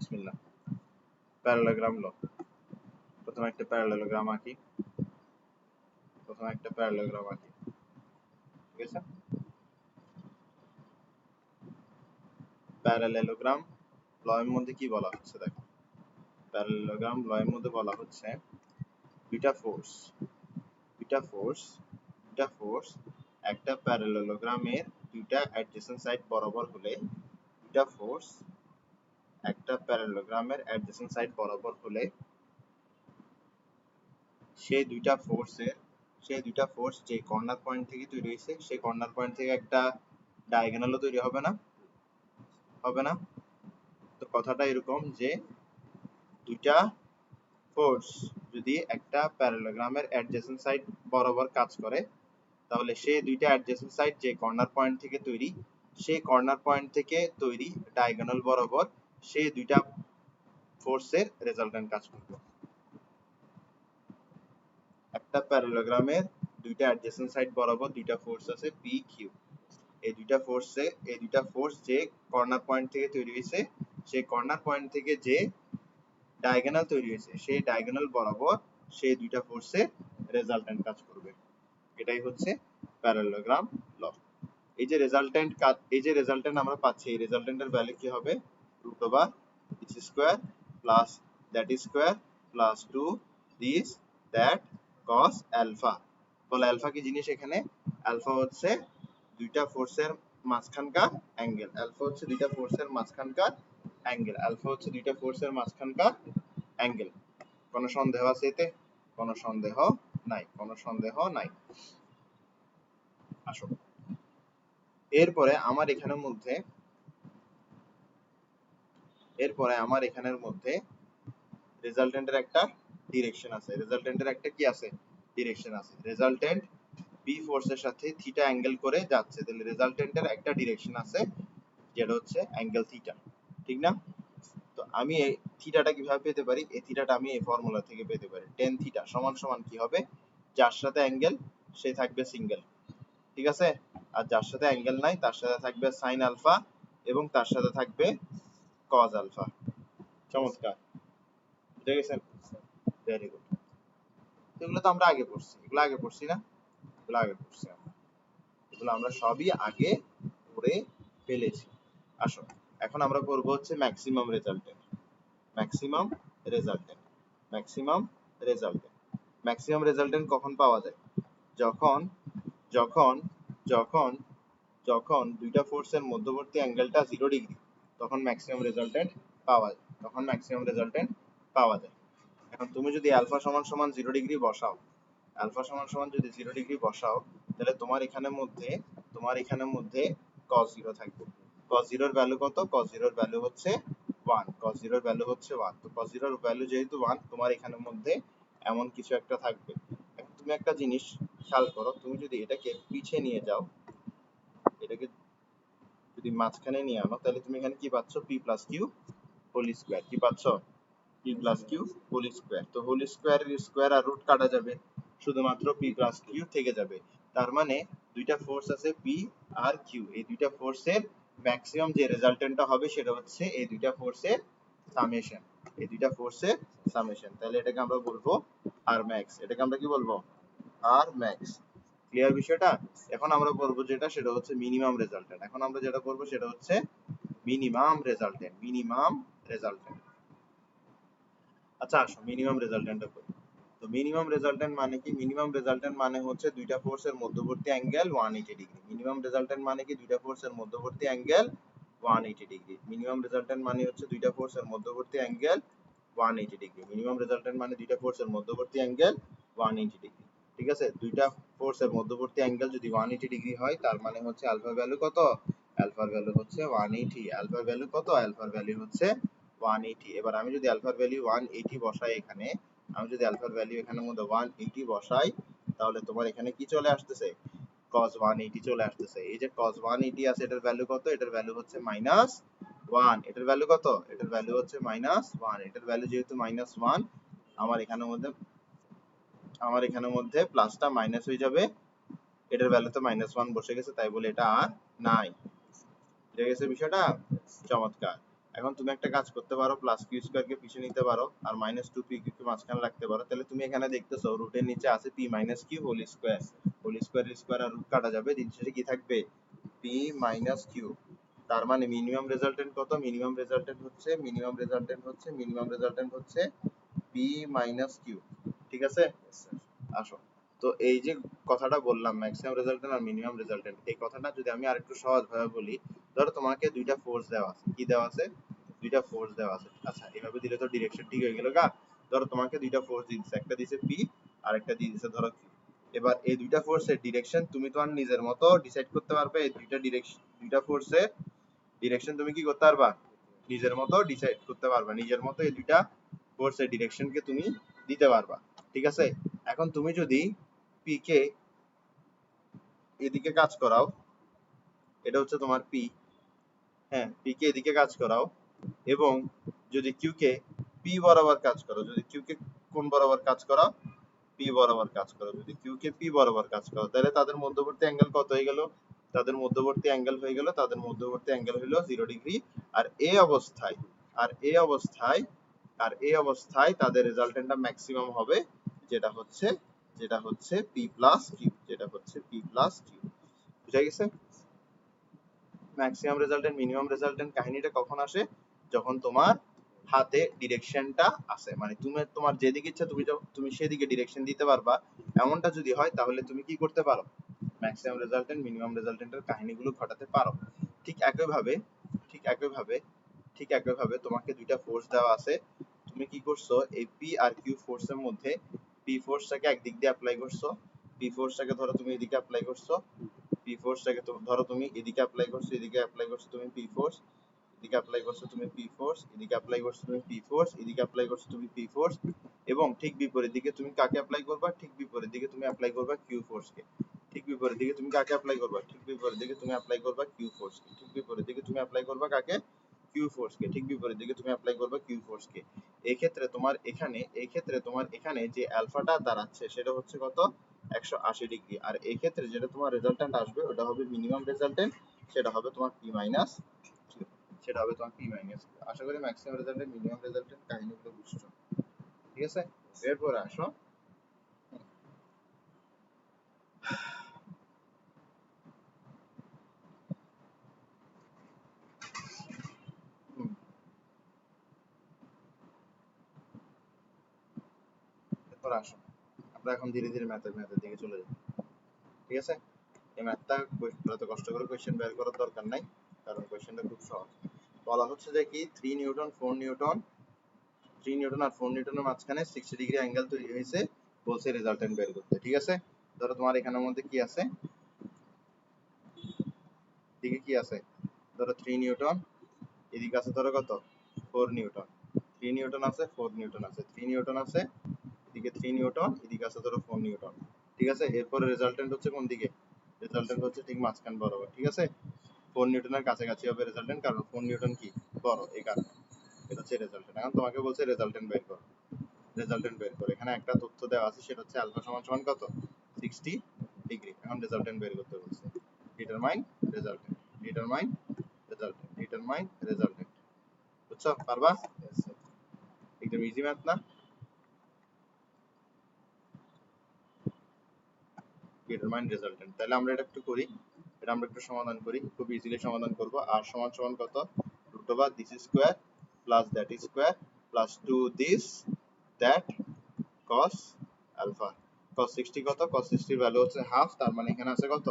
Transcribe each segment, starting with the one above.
বিসমিল্লাহ। প্যারালেলোগ্রাম ল। প্রথমে একটা প্যারালেলোগ্রাম আঁকি। ঠিক আছে? প্যারালেলোগ্রাম ল এর মধ্যে কি বলা হচ্ছে দেখো। প্যারালেলোগ্রাম ল এর মধ্যে বলা হচ্ছে দুইটা ফোর্স একটা প্যারালেলোগ্রামের দুইটা অ্যাডজেসেন্ট সাইড বরাবর হলে দুইটা ফোর্স একটা প্যারালেলোগ্রামের অ্যাডজেসেন্ট সাইড বরাবর হলে সেই দুইটা ফোর্স যে কর্নার পয়েন্ট থেকে তৈরি হয়েছে সেই কর্নার পয়েন্ট থেকে একটা ডায়াগোনালও তৈরি হবে না? তো কথাটা এরকম যে দুইটা ফোর্স যদি একটা প্যারালেলোগ্রামের অ্যাডজেসেন্ট সাইড বরাবর কাজ করে তাহলে সেই দুইটা অ্যাডজেসেন্ট সাইড যে কর্নার পয়েন্ট থেকে তৈরি সেই কর্নার পয়েন্ট থেকে তৈরি ডায়াগোনাল বরাবর সেই দুইটা ফোর্সের রেজাল্টেন্ট কাজ করবে। একটা প্যারালেলোগ্রামের দুইটা অ্যাডজেসেন্ট সাইড বরাবর দুইটা ফোর্স আছে পি কিউ। এই দুইটা ফোর্স যে কর্নার পয়েন্ট থেকে তৈরি হয়েছে সেই কর্নার পয়েন্ট থেকে যে ডায়াগোনাল তৈরি হয়েছে সেই ডায়াগোনাল বরাবর সেই দুইটা ফোর্সের রেজাল্টেন্ট কাজ করবে। এটাই হচ্ছে প্যারালেলোগ্রাম ল। এই যে রেজাল্টেন্ট আমরা পাচ্ছি এই রেজাল্টেন্টের ভ্যালু কি হবে √(h square plus that square plus 2 this that cos alpha. বলে আলফা কি জিনিস এখানে? আলফা হচ্ছে দুইটা ফোর্সের মাঝখানকার অ্যাঙ্গেল। কোনো সন্দেহ আছে এতে? কোনো সন্দেহ নাই। আসো এরপরে আমার এখানের মধ্যে রেজাল্টেন্টের একটা ডিরেকশন আছে। রেজাল্টেন্ট বি ফোর্সের সাথে থিটা অ্যাঙ্গেল করে যাচ্ছে, তাহলে রেজাল্টেন্টের একটা ডিরেকশন আছে যেটা হচ্ছে অ্যাঙ্গেল থিটা, ঠিক না? তো আমি এই থিটাটা কিভাবে পেতে পারি? এই থিটাটা আমি এই ফর্মুলা থেকে পেতে পারি। tan থিটা সমান সমান কি হবে? যার সাথে অ্যাঙ্গেল সে থাকবে সিঙ্গেল, ঠিক আছে? আর যার সাথে অ্যাঙ্গেল নাই তার সাথে থাকবে sin আলফা এবং তার সাথে থাকবে cos আলফা। চমৎকার, বুঝে গেছেন? Very good. এগুলো তো আমরা আগে পড়ছি, এগুলো আগে পড়ছি এগুলো আমরা সবই আগে পড়ে ফেলেছি। আসো এখন আমরা করব হচ্ছে ম্যাক্সিমাম রেজাল্টেন্ট কখন পাওয়া যায়? যখন যখন যখন দুইটা ফোর্সের মধ্যবর্তী অ্যাঙ্গেলটা 0 ডিগ্রি, তখন ম্যাক্সিমাম রেজাল্টেন্ট পাওয়া যায়। এখন তুমি যদি আলফা সমান সমান 0 ডিগ্রি বসাও, তাহলে তোমার এখানের মধ্যে cos 0 থাকবে। cos 0 এর ভ্যালু কত? cos 0 এর ভ্যালু হচ্ছে 1। তো cos 0 এর ভ্যালু যেহেতু 1, তোমার এখানের মধ্যে এমন কিছু একটা থাকবে। এখন তুমি একটা জিনিস খেয়াল করো, তুমি যদি এটাকে পিছে নিয়ে যাও, এটাকে যদি মাঝখানে নিয়ে আনো, তাহলে তুমি এখানে কি পাচ্ছ? p + q whole square. কি পাচ্ছ? p + q whole square. তো হোল স্কয়ারের স্কয়ার আর রুট কাটা যাবে, শুধুমাত্র p + q থেকে যাবে। তার মানে দুইটা ফোর্স আছে p আর q, এই দুইটা ফোর্সের ম্যাক্সিমাম যে রেজাল্টেন্টটা হবে সেটা হচ্ছে এই দুইটা ফোর্সের সামেশন। তাহলে এটাকে আমরা বলবো r max। এটাকে আমরা কি বলবো? r max। ক্লিয়ার বিষয়টা? এখন আমরা করব সেটা হচ্ছে মিনিমাম রেজাল্টেন্ট। আচ্ছা আসো মিনিমাম রেজাল্টেন্টটা করি। তো মিনিমাম রেজাল্টেন্ট মানে কি? মিনিমাম রেজাল্টেন্ট মানে হচ্ছে দুইটা ফোর্সের মধ্যবর্তী অ্যাঙ্গেল 180 ডিগ্রি। মিনিমাম রেজাল্টেন্ট মানে কি? দুইটা ফোর্সের মধ্যবর্তী অ্যাঙ্গেল 180 ডিগ্রি। মিনিমাম রেজাল্টেন্ট মানে হচ্ছে দুইটা ফোর্সের মধ্যবর্তী অ্যাঙ্গেল 180 ডিগ্রি। মিনিমাম রেজাল্টেন্ট মানে দুইটা ফোর্সের মধ্যবর্তী অ্যাঙ্গেল 180 ডিগ্রি। ঠিক আছে? দুইটা ফোর্সের মধ্যবর্তী অ্যাঙ্গেল যদি 180 ডিগ্রি হয় তার মানে হচ্ছে আলফা ভ্যালু কত? আলফার ভ্যালু হচ্ছে 180। আলফার ভ্যালু কত? আলফার ভ্যালু হচ্ছে 180। এবার আমি যদি আলফার ভ্যালু 180 বসাই এখানে, এখানের মধ্যে 180 বসাই, তাহলে তোমার এখানে কি চলে আসতেছে? cos 180 চলে আসতেছে। এই যে cos 180 আছে, এটার ভ্যালু কত? এটার ভ্যালু হচ্ছে -1। এটার ভ্যালু কত? এটার ভ্যালু হচ্ছে -1। এটার ভ্যালু যেহেতু -1, আমার এখানের মধ্যে প্লাসটা মাইনাস হয়ে যাবে। এটার ভ্যালু তো -1 বসে গেছে, তাই বলে এটা আর নাই। বুঝে গেছে বিষয়টা? চমৎকার। এখন তুমি একটা কাজ করতে পারো, প্লাস কিউ স্কোয়ার কে পিছনে নিতে পারো আর মাইনাস টু পি কিউ কে মাঝখানে রাখতে পারো। তাহলে তুমি এখানে দেখতেছো রুটের নিচে আছে P minus Q whole square, whole square আর রুট কাটা যাবে, দিন শেষে কি থাকবে পি মাইনাস কিউ। তার মানে মিনিমাম রেজাল্টেন্ট কত? মিনিমাম রেজাল্টেন্ট হচ্ছে পি মাইনাস কিউ। ঠিক আছে, আসো। তো এই যে কথাটা বললাম ম্যাক্সিমাম রেজাল্টেন্ট আর মিনিমাম রেজাল্টেন্ট, এই কথাটা যদি আমি আরেকটু সহজ ভাবে বলি, ধরো তোমাকে দুইটা ফোর্স দেওয়া আছে। কি দেওয়া আছে? দুইটা ফোর্স দেওয়া আছে। আচ্ছা এভাবে দিলে তো ডিরেকশন ঠিক হয়ে গেল গা। ধরো তোমাকে দুইটা ফোর্স দিয়েছে, একটা দিয়েছে পি আর একটা দিয়ে দিয়েছে ধরো কিউ। এবার এই দুইটা ফোর্সের ডিরেকশন তুমি তোমার নিজের মতো ডিসাইড করতে পারবে। এই দুইটা ফোর্সের ডিরেকশন তুমি কি করতে পারবা? নিজের মতো ডিসাইড করতে পারবা, নিজের মতো এই দুইটা ফোর্সের ডিরেকশনকে তুমি দিতে পারবা। ঠিক আছে, এখন তুমি যদি পি কে এদিকে কাজ করাও, এটা হচ্ছে তোমার পি, হ্যাঁ পি কে এদিকে কাজ করাও, এবং যদি কিউ কে পি বরাবর কাজ করো, যদি কিউ কে কোন বরাবর কাজ করাও? পি বরাবর কাজ করো, যদি কিউ কে পি বরাবর কাজ করো, তাহলে তাদের মধ্যবর্তী অ্যাঙ্গেল কত হয়ে গেল? তাদের মধ্যবর্তী অ্যাঙ্গেল হলো 0 ডিগ্রি। আর এই অবস্থায় তাদের রেজাল্টেন্টটা ম্যাক্সিমাম হবে, যেটা হচ্ছে পি প্লাস কিউ, বুঝা গেছে? ম্যাক্সিমাম রেজাল্টেন্ট মিনিমাম রেজাল্টেন্ট কাহিনীটা কখন আসে? যখন তোমার হাতে ডিরেকশনটা আছে, মানে তুমি তোমার যেদিকে ইচ্ছা তুমি সেদিকে ডিরেকশন দিতে পারবা। এমনটা যদি হয় তাহলে তুমি কি করতে পারো? ম্যাক্সিমাম রেজাল্টেন্ট মিনিমাম রেজাল্টেন্টের কাহিনীগুলো ঘটাতে পারো। ঠিক একইভাবে তোমাকে দুইটা ফোর্স দেওয়া আছে। তুমি কি করছো? এই পি আর কিউ ফোর্সের মধ্যে পি ফোর্সটাকে একদিক দিয়ে অ্যাপ্লাই করছো, পি ফোর্সটাকে ধরো তুমি এদিকে অ্যাপ্লাই করছো, পি ফোর্সটাকে ধরো তুমি এদিকে অ্যাপ্লাই করছো, এদিকে অ্যাপ্লাই করছো তুমি পি ফোর্স, এদিকে অ্যাপ্লাই করছো তুমি পি ফোর্স, এদিকে অ্যাপ্লাই করছো তুমি পি ফোর্স, এদিকে অ্যাপ্লাই করছো তুমি পি ফোর্স, এবং ঠিক বিপরীত দিকে তুমি কাকে অ্যাপ্লাই করবা? ঠিক বিপরীত দিকে তুমি অ্যাপ্লাই করবা কিউ ফোর্সকে। ঠিক বিপরীত দিকে তুমি কাকে অ্যাপ্লাই করবা? ঠিক বিপরীত দিকে তুমি অ্যাপ্লাই করবা কিউ ফোর্সকে। ঠিক বিপরীত দিকে তুমি অ্যাপ্লাই করবা কাকে? কিউ ফোর্সকে। ঠিক বিপরীত দিকে তুমি অ্যাপ্লাই করবা কিউ ফোর্সকে। এই ক্ষেত্রে তোমার এখানে যে আলফাটা দাঁড়াচ্ছে সেটা হচ্ছে কত? 180 ডিগ্রি। আর এই ক্ষেত্রে যেটা তোমার রেজাল্টেন্ট আসবে ওটা হবে মিনিমাম রেজাল্টেন্ট, সেটা হবে তোমার পি মাইনাস কিউ, আশা করি ম্যাক্সিমাম রেজাল্টেন্ট মিনিমাম রেজাল্টেন্ট কাহিনীগুলো বুঝছো। ঠিক আছে, এরপরে আসো। হুম, এরপর আসো, আমরা এখন ধীরে ধীরে ম্যাথের দিকে চলে যাই। ঠিক আছে, এই ম্যাথটা এত কষ্ট করে কোয়েশ্চেন বের করার দরকার নাই, কারণ কোয়েশ্চেনটা খুব সহজ। বলা হচ্ছে যে কি 3 নিউটন 4 নিউটন, 3 নিউটন আর 4 নিউটনের মাঝখানে 60 ডিগ্রি অ্যাঙ্গেল তৈরি হয়েছে, বলছে রেজাল্টেন্ট বের করতে। ঠিক আছে, ধরো তোমার এখানের মধ্যে কি আছে? দিকে কি আছে? ধরো 3 নিউটন, এদিকে আছে ধরো কত? 4 নিউটন। 3 নিউটন আছে, 4 নিউটন আছে, 3 নিউটন আছে, এদিকে 3 নিউটন, এদিকে আছে ধরো 4 নিউটন। ঠিক আছে, এরপরে রেজাল্টেন্ট হচ্ছে কোন দিকে? রেজাল্টেন্ট হচ্ছে ঠিক মাঝখান বরাবর। ঠিক আছে, 4 নিউটনের কাছাকাছি হবে রেজাল্টেন্ট, কারণ 4 নিউটন কি বড়, এই কারণে। এটা হচ্ছে রেজাল্টেন্ট। এখন তোমাকে বলছে রেজাল্টেন্ট বের করো। এখানে একটা তথ্য দেওয়া আছে, সেটা হচ্ছে আলফা সমান সমান কত? 60 ডিগ্রি। এখন রেজাল্টেন্ট বের করতে বলছে। Determine resultant, determine resultant. বুঝছো? পারবা? একদম ইজি ম্যাথ না? Determine resultant. তাহলে আমরা এটা একটু করি, সমাধান করি, খুব ইজিলি সমাধান করব। আর সমান সমান কত? Root over this square plus that square plus 2 this that cos alpha. cos 60 কত? cos 60 এর ভ্যালু হচ্ছে হাফ, তার মানে এখানে আছে কত?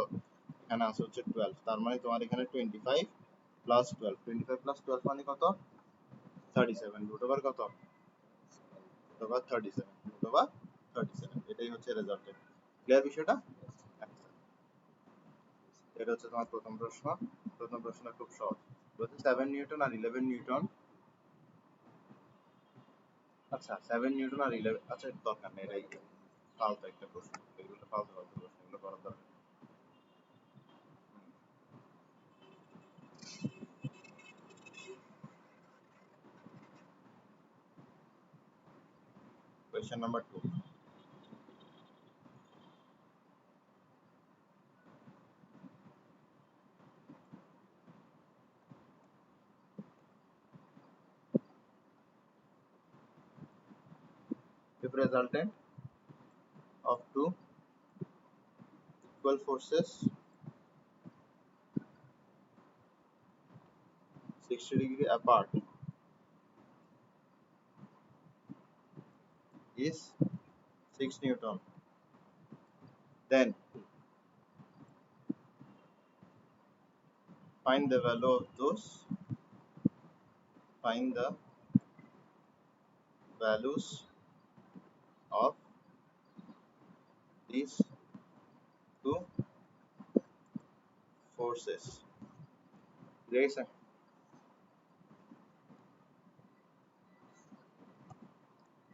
এখানে আছে হচ্ছে 12, তার মানে তোমার এখানে 25 প্লাস 12, 25 প্লাস 12 মানে কত? 37। রুট ওভার কত? রুট ওভার 37, এটাই হচ্ছে রেজাল্টেন্ট। ক্লিয়ার বিষয়টা? আচ্ছা, এটা হচ্ছে তোমার প্রথম প্রশ্ন। প্রথম প্রশ্ন খুব সহজ, বলছে 7 নিউটন আর 11 নিউটন। আচ্ছা 7 নিউটন আর 11, আচ্ছা দরকার নেই, এটাই ফালতু একটা প্রশ্ন, এগুলো ফালতু প্রশ্ন, এগুলো করার দরকার। Question number 2, resultant of two equal forces 60 degree apart is 6 Newton. Then find the value of those, find the values of these two forces. ঠিক আছে?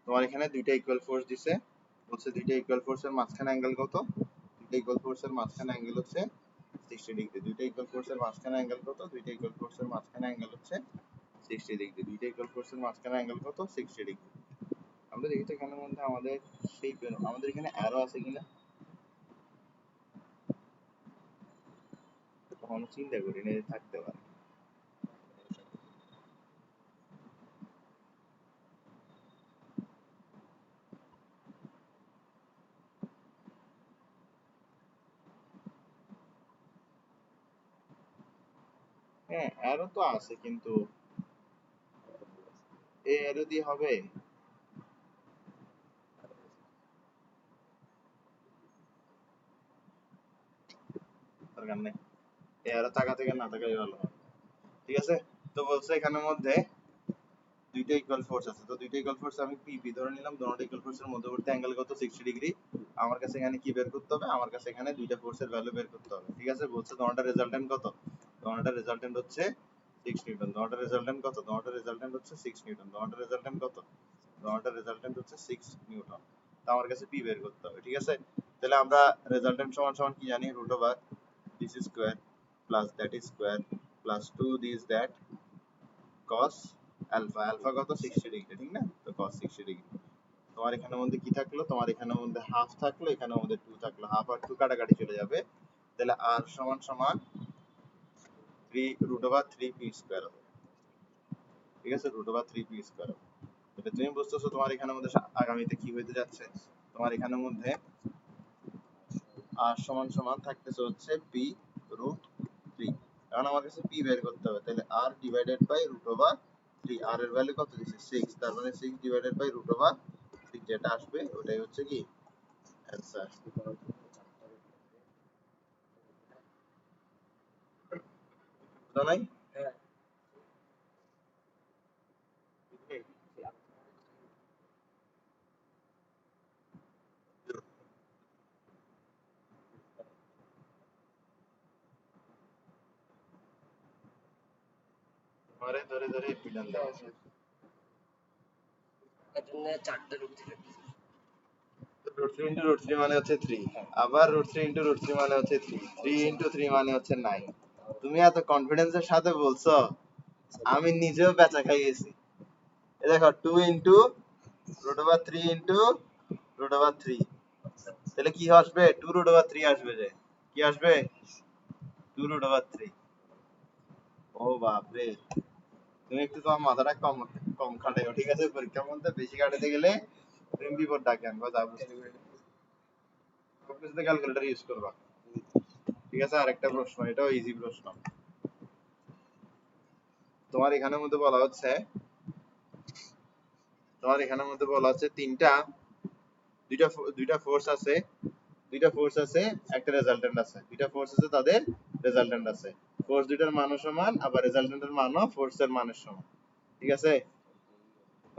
তোমার এখানে দুইটা ইকুয়াল ফোর্স দিছে, বলছে দুইটা ইকুয়াল ফোর্সের মাঝখানে অ্যাঙ্গেল কত? দুইটা ইকুয়াল ফোর্সের মাঝখানে অ্যাঙ্গেল হচ্ছে 60 ডিগ্রি। দুইটা ইকুয়াল ফোর্সের মাঝখানে অ্যাঙ্গেল কত? দুইটা ইকুয়াল ফোর্সের মাঝখানে অ্যাঙ্গেল হচ্ছে 60 ডিগ্রি। দুইটা ইকুয়াল ফোর্সের মাঝখানে অ্যাঙ্গেল কত? 60 ডিগ্রি। আমরা দেখি তো এখানের মধ্যে আমাদের সেই আমাদের এখানে অ্যারো আছে কিনা, কখনো চিন্তা করি না যে থাকতে পারে। হ্যাঁ অ্যারো তো আছে, কিন্তু এই অ্যারো দিয়ে হবে? দরকার নেই, এই অ্যারো থাকা থেকে না থাকাই ভালো। ঠিক আছে, তো বলছে এখানের মধ্যে দুইটা ইকুয়াল ফোর্স আছে, তো দুইটা ইকুয়াল ফোর্স আমি পি ধরে নিলাম, দুটো ইকুয়াল ফোর্সের মধ্যবর্তী অ্যাঙ্গেল কত? 60 ডিগ্রি। আমার কাছে এখানে কি বের করতে হবে? আমার কাছে এখানে দুইটা ফোর্সের ভ্যালু বের করতে হবে। ঠিক আছে, বলছে তোমারটা রেজাল্টেন্ট কত? তোমারটা রেজাল্টেন্ট হচ্ছে 6 নিউটন। তোমারটা রেজাল্টেন্ট কত? তোমারটা রেজাল্টেন্ট হচ্ছে 6 নিউটন। তোমারটা রেজাল্টেন্ট কত? তোমারটা রেজাল্টেন্ট হচ্ছে 6 নিউটন। তো আমার কাছে পি বের করতে হবে। ঠিক আছে, তাহলে আমরা রেজাল্টেন্ট সমান সমান কি জানি? Root over this square plus that square plus 2 this that cos alpha. Alpha কত? 60 ডিগ্রি, ঠিক না? তো cos 60 ডিগ্রি। তোমার এখানের মধ্যে কি থাকলো? তোমার এখানের মধ্যে হাফ থাকলো, এখানের মধ্যে 2 থাকলো। হাফ আর 2 কাটাকাটি চলে যাবে, তাহলে r সমান সমান 3 রুট ওভার 3 পি স্কয়ার হবে। ঠিক আছে, রুট ওভার 3 পি স্কয়ার হবে। এটা তুমি বুঝতেছো তোমার এখানের মধ্যে আগামীতে কি হইতে যাচ্ছে? তোমার এখানের মধ্যে r সমান সমান থাকতেছে হচ্ছে p রুট 3। এখন আমার কাছে p বের করতে হবে, তাহলে r divided by root over 3। r এর ভ্যালু কত দিছে? 6, তার মানে 6 ডিভাইডেড বাই রুট ওভার 3 যেটা আসবে ওটাই হচ্ছে কি অ্যানসার। বুঝা নাই? ধরে ধরে ধরে পিটান দেওয়া। রুট 3 ইনটু রুট 3 মানে হচ্ছে 3, আবার রুট 3 ইনটু রুট 3 মানে হচ্ছে 3, 3 ইনটু 3 মানে হচ্ছে 9। তুমি এত কনফিডেন্সের সাথে বলছো, আমি নিজেও বেচা খাই গেছি। এই দেখো 2 into root over 3 into root over 3, তাহলে কি আসবে? 2 রুট ওভার 3 আসবে। যে কি আসবে? 2 রুট ওভার 3। ও বাপ রে, তুমি একটু তোমার মাথাটা কম কম খাটাইও। ঠিক আছে, পরীক্ষার মধ্যে বেশি খাটাতে গেলে তুমি বিপদ ডাকে আনবা, যা বুঝতে পেরেছি। সবকিছুতে ক্যালকুলেটর ইউজ করবা। ঠিক আছে, আরেকটা প্রশ্ন, এটাও ইজি প্রশ্ন। তোমার এখানের মধ্যে বলা হচ্ছে, তোমার এখানের মধ্যে বলা হচ্ছে তিনটা দুইটা দুইটা ফোর্স আছে, দুইটা ফোর্স আছে, একটা রেজাল্টেন্ট আছে। দুইটা ফোর্স আছে, তাদের রেজাল্টেন্ট আছে। ফোর্স দুইটার মানও সমান, আবার রেজাল্টেন্টের মানও ফোর্সের মানের সমান। ঠিক আছে,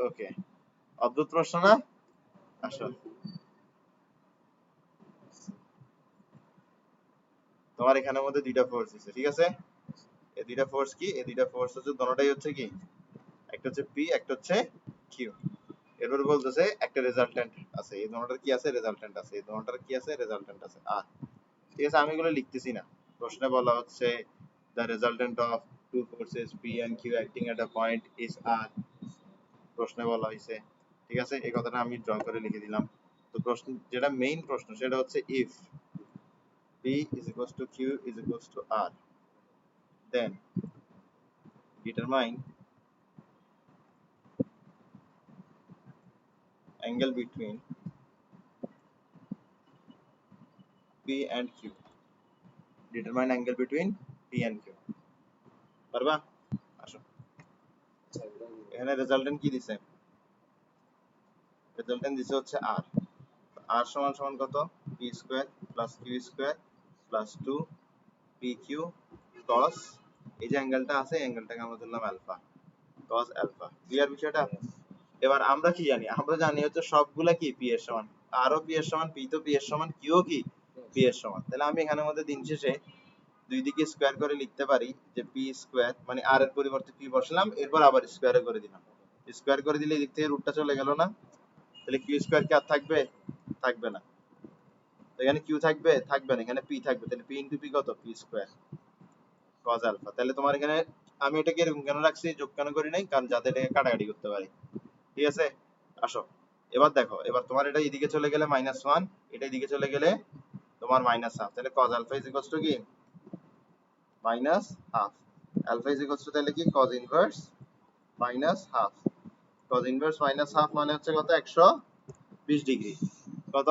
ওকে। অদ্ভুত প্রশ্ন না? আসো, তোমার এখানের মধ্যে দুইটা ফোর্স আছে, ঠিক আছে? এই দুইটা ফোর্স কি? এই দুইটা ফোর্স হচ্ছে দুটোটাই হচ্ছে কি? একটা হচ্ছে পি, একটা হচ্ছে কিউ। এরপর বলতেছে একটা রেজাল্টেন্ট আছে, এই দুটোটার কি আছে? রেজাল্টেন্ট আছে। এই দুটোটার কি আছে? রেজাল্টেন্ট আছে আর। ঠিক আছে, আমি এগুলো লিখতেছি না। প্রশ্নে বলা হচ্ছে the resultant of two forces P and Q acting at a point is R, প্রশ্নে বলা হয়েছে। ঠিক আছে, এই কথাটা আমি ড্র করে লিখে দিলাম। তো প্রশ্ন যেটা মেইন প্রশ্ন সেটা হচ্ছে if P is equals to Q is equals to R, then determine angle between P and Q. Determine angle between P and Q. পারবা? আসো, এখানে রেজাল্টেন্ট কি দিছে? রেজাল্টেন্ট দিছে হচ্ছে r। r সমান সমান কত? p square plus q square plus 2 pq cos, এই যে অ্যাঙ্গেলটা আছে এই অ্যাঙ্গেলটাকে আমরা ধরলাম আলফা, cos আলফা। ক্লিয়ার বিষয়টা? এবার আমরা কি জানি? আমরা জানি হচ্ছে সবগুলা কি p এর সমান, r ও p এর সমান, p তো p এর সমান, q ও কি p এর সমান। তাহলে আমি এখানের মধ্যে দিন শেষে দুই দিকে স্কয়ার করে লিখতে পারি যে p স্কয়ার মানে r এর পরিবর্তে p বসালাম, এরপর আবার স্কয়ারে করে দিলাম। স্কয়ার করে দিলে এদিক থেকে রুটটা চলে গেল না? তাহলে q স্কয়ার কি আর থাকবে? থাকবে না। এখানে q থাকবে? থাকবে না। এখানে p থাকবে। তাহলে p ইনটু p কত? p square cos alpha. তাহলে তোমার এখানে আমি এটাকে এরকম কেন রাখছি, যোগ কেন করি নাই? কারণ যাতে এটাকে কাটাকাটি করতে পারি। ঠিক আছে? আসো এবার দেখো, এবার তোমার এটা এদিকে চলে গেলে -1, এটা এদিকে চলে গেলে তোমার -1/2। তাহলে cos alpha is equals to কি? -1/2। আলফা ইজ ইকুয়ালস টু তাহলে কি? cos inverse -1/2। cos ইনভার্স -1/2 মানে হচ্ছে কত? 120 ডিগ্রি। কত?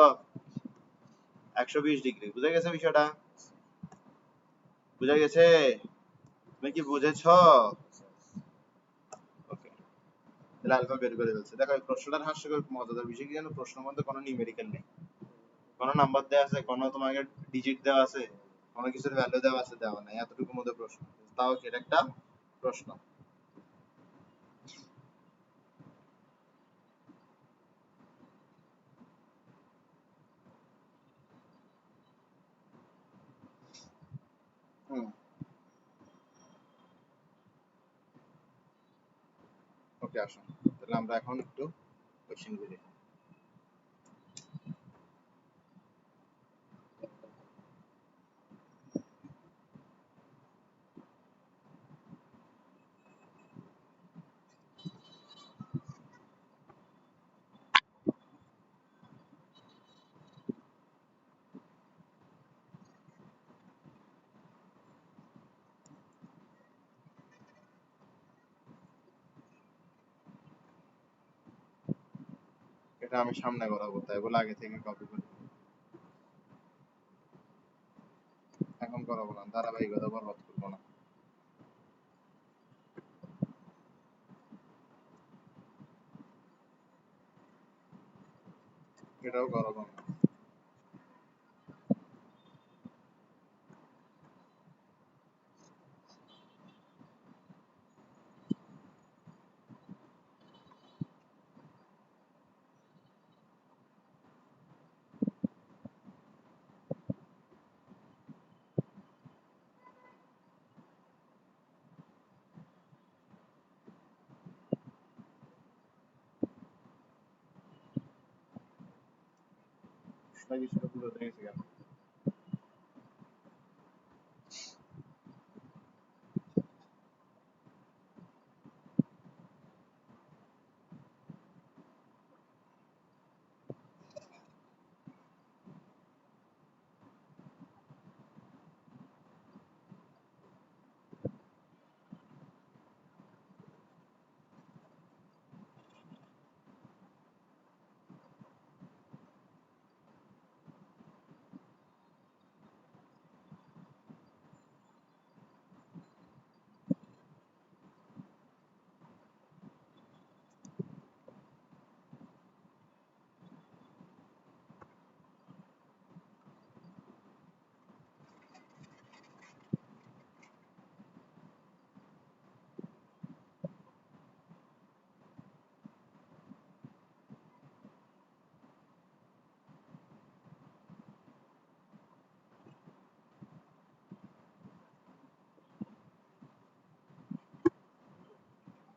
120 ডিগ্রি। বুঝা গেছে বিষয়টা? বুঝা গেছে? তুমি কি বুঝেছো? ওকে, তাহলে আলফা বের করে ফেলছে। দেখো এই প্রশ্নটার হাস্যকর মজাদার বিষয় কি জানো? প্রশ্নের মধ্যে কোনো নিউমেরিক্যাল নেই, কোনো নাম্বার দেওয়া আছে, কোনো তোমাকে ডিজিট দেওয়া আছে, কোনো কিছুর ভ্যালু দেওয়া আছে? দেওয়া নাই। এতটুকুর মধ্যে প্রশ্ন, তাও কি এটা একটা প্রশ্ন? হুম, ওকে আসো তাহলে আমরা এখন একটু কোশ্চেন করি। এটা আমি সামনে করাবো, তাই বলে আগে থেকে কপি করি এখন করাবো না, ধারাবাহিকতা বরবাদ করবো না। এটাও করাবো না। সেটা কি সেটা পুরো দেখেছি কেন?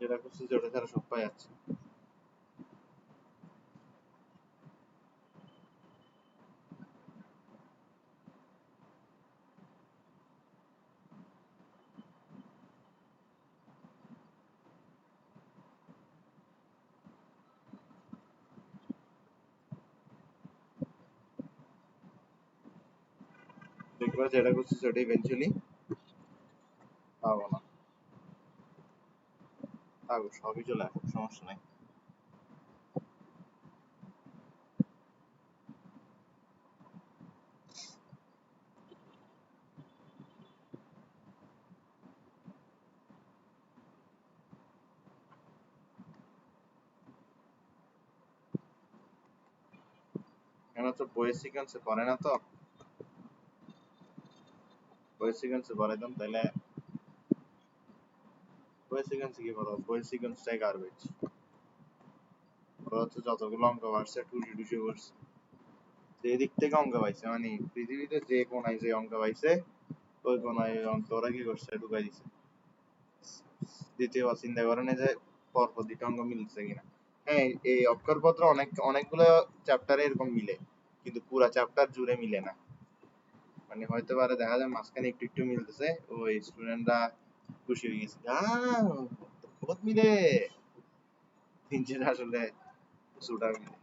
যেটা করছি যে ওটা ছাড়া সব পাই যাচ্ছে। দেখবা যেটা করছি সেটা ইভেন্চুয়ালি পাবো না। থাকো, সবই চলে আসুক, সমস্যা নাই। এখন তো বইয়ের সিকোয়েন্সে পড়ে না, তো বইয়ের সিকোয়েন্সে পড়াইতাম তাহলে। বইয়ের সিকোয়েন্সে কি পড়াবো? বইয়ের সিকোয়েন্সটাই গার্বেজ। ওরা হচ্ছে যতগুলো অঙ্ক পারছে টুসি টুসি করছে। যে দিক থেকে অঙ্ক পাইছে, মানে পৃথিবীতে যে কোনায় যে অঙ্ক পাইছে ওই কোনায় ওই অঙ্ক ওরা কি করছে, ঢুকাই দিছে। দ্বিতীয়বার চিন্তা করেন যে পরপর দুটো অঙ্ক মিলছে কিনা। হ্যাঁ, এই অক্ষরপত্র অনেকগুলো চ্যাপ্টারে এরকম মিলে, কিন্তু পুরা চ্যাপ্টার জুড়ে মিলে না। মানে হয়তো পারে দেখা যায় মাঝখানে একটু একটু মিলতেছে, ওই স্টুডেন্টরা খুশি হয়ে গেছে, বহুত মিলে, তিনজনে আসলে কিছুটা মিলে।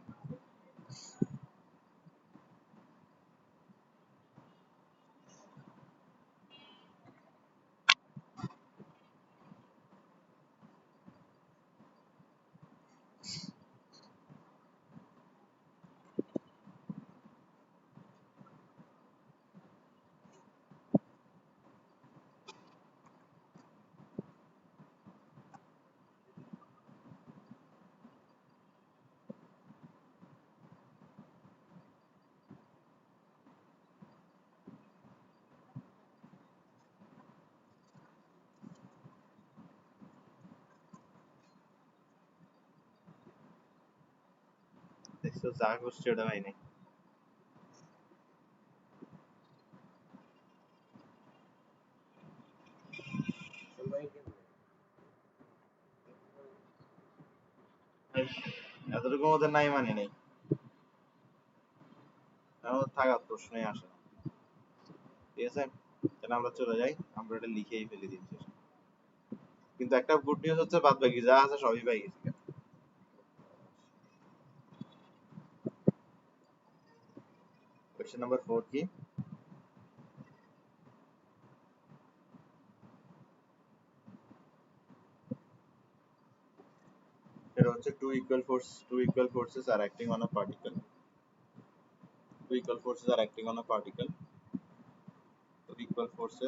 দেখছো, যা করছে ওটা হয় নাই। এতটুকু ওদের নাই মানে নেই, থাকার প্রশ্নই আসে না। ঠিক আছে, তাহলে আমরা চলে যাই, আমরা এটা লিখেই ফেলে দিন শেষে। কিন্তু একটা গুড নিউজ হচ্ছে বাদ বাকি যা আছে সবই পাই গেছি। কোয়েশ্চেন নাম্বার 4 কি? এটা হচ্ছে two equal forces are acting on a particle. Two equal forces are acting on a particle. Two equal forces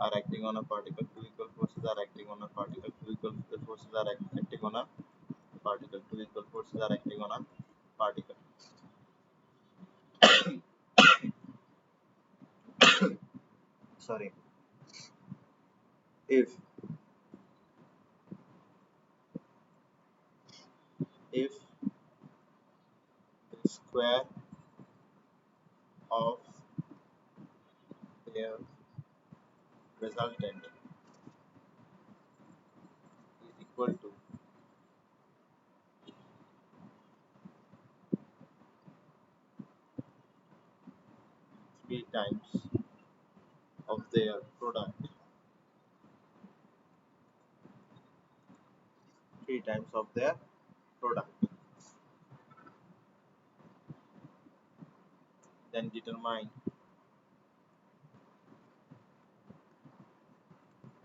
are acting on a particle. Two equal forces are acting on a particle. Two equal forces are acting on a particle. Two equal forces are acting on a particle. Sorry. If the square of their resultant is equal to 3 times of their product, 3 times of their product, then determine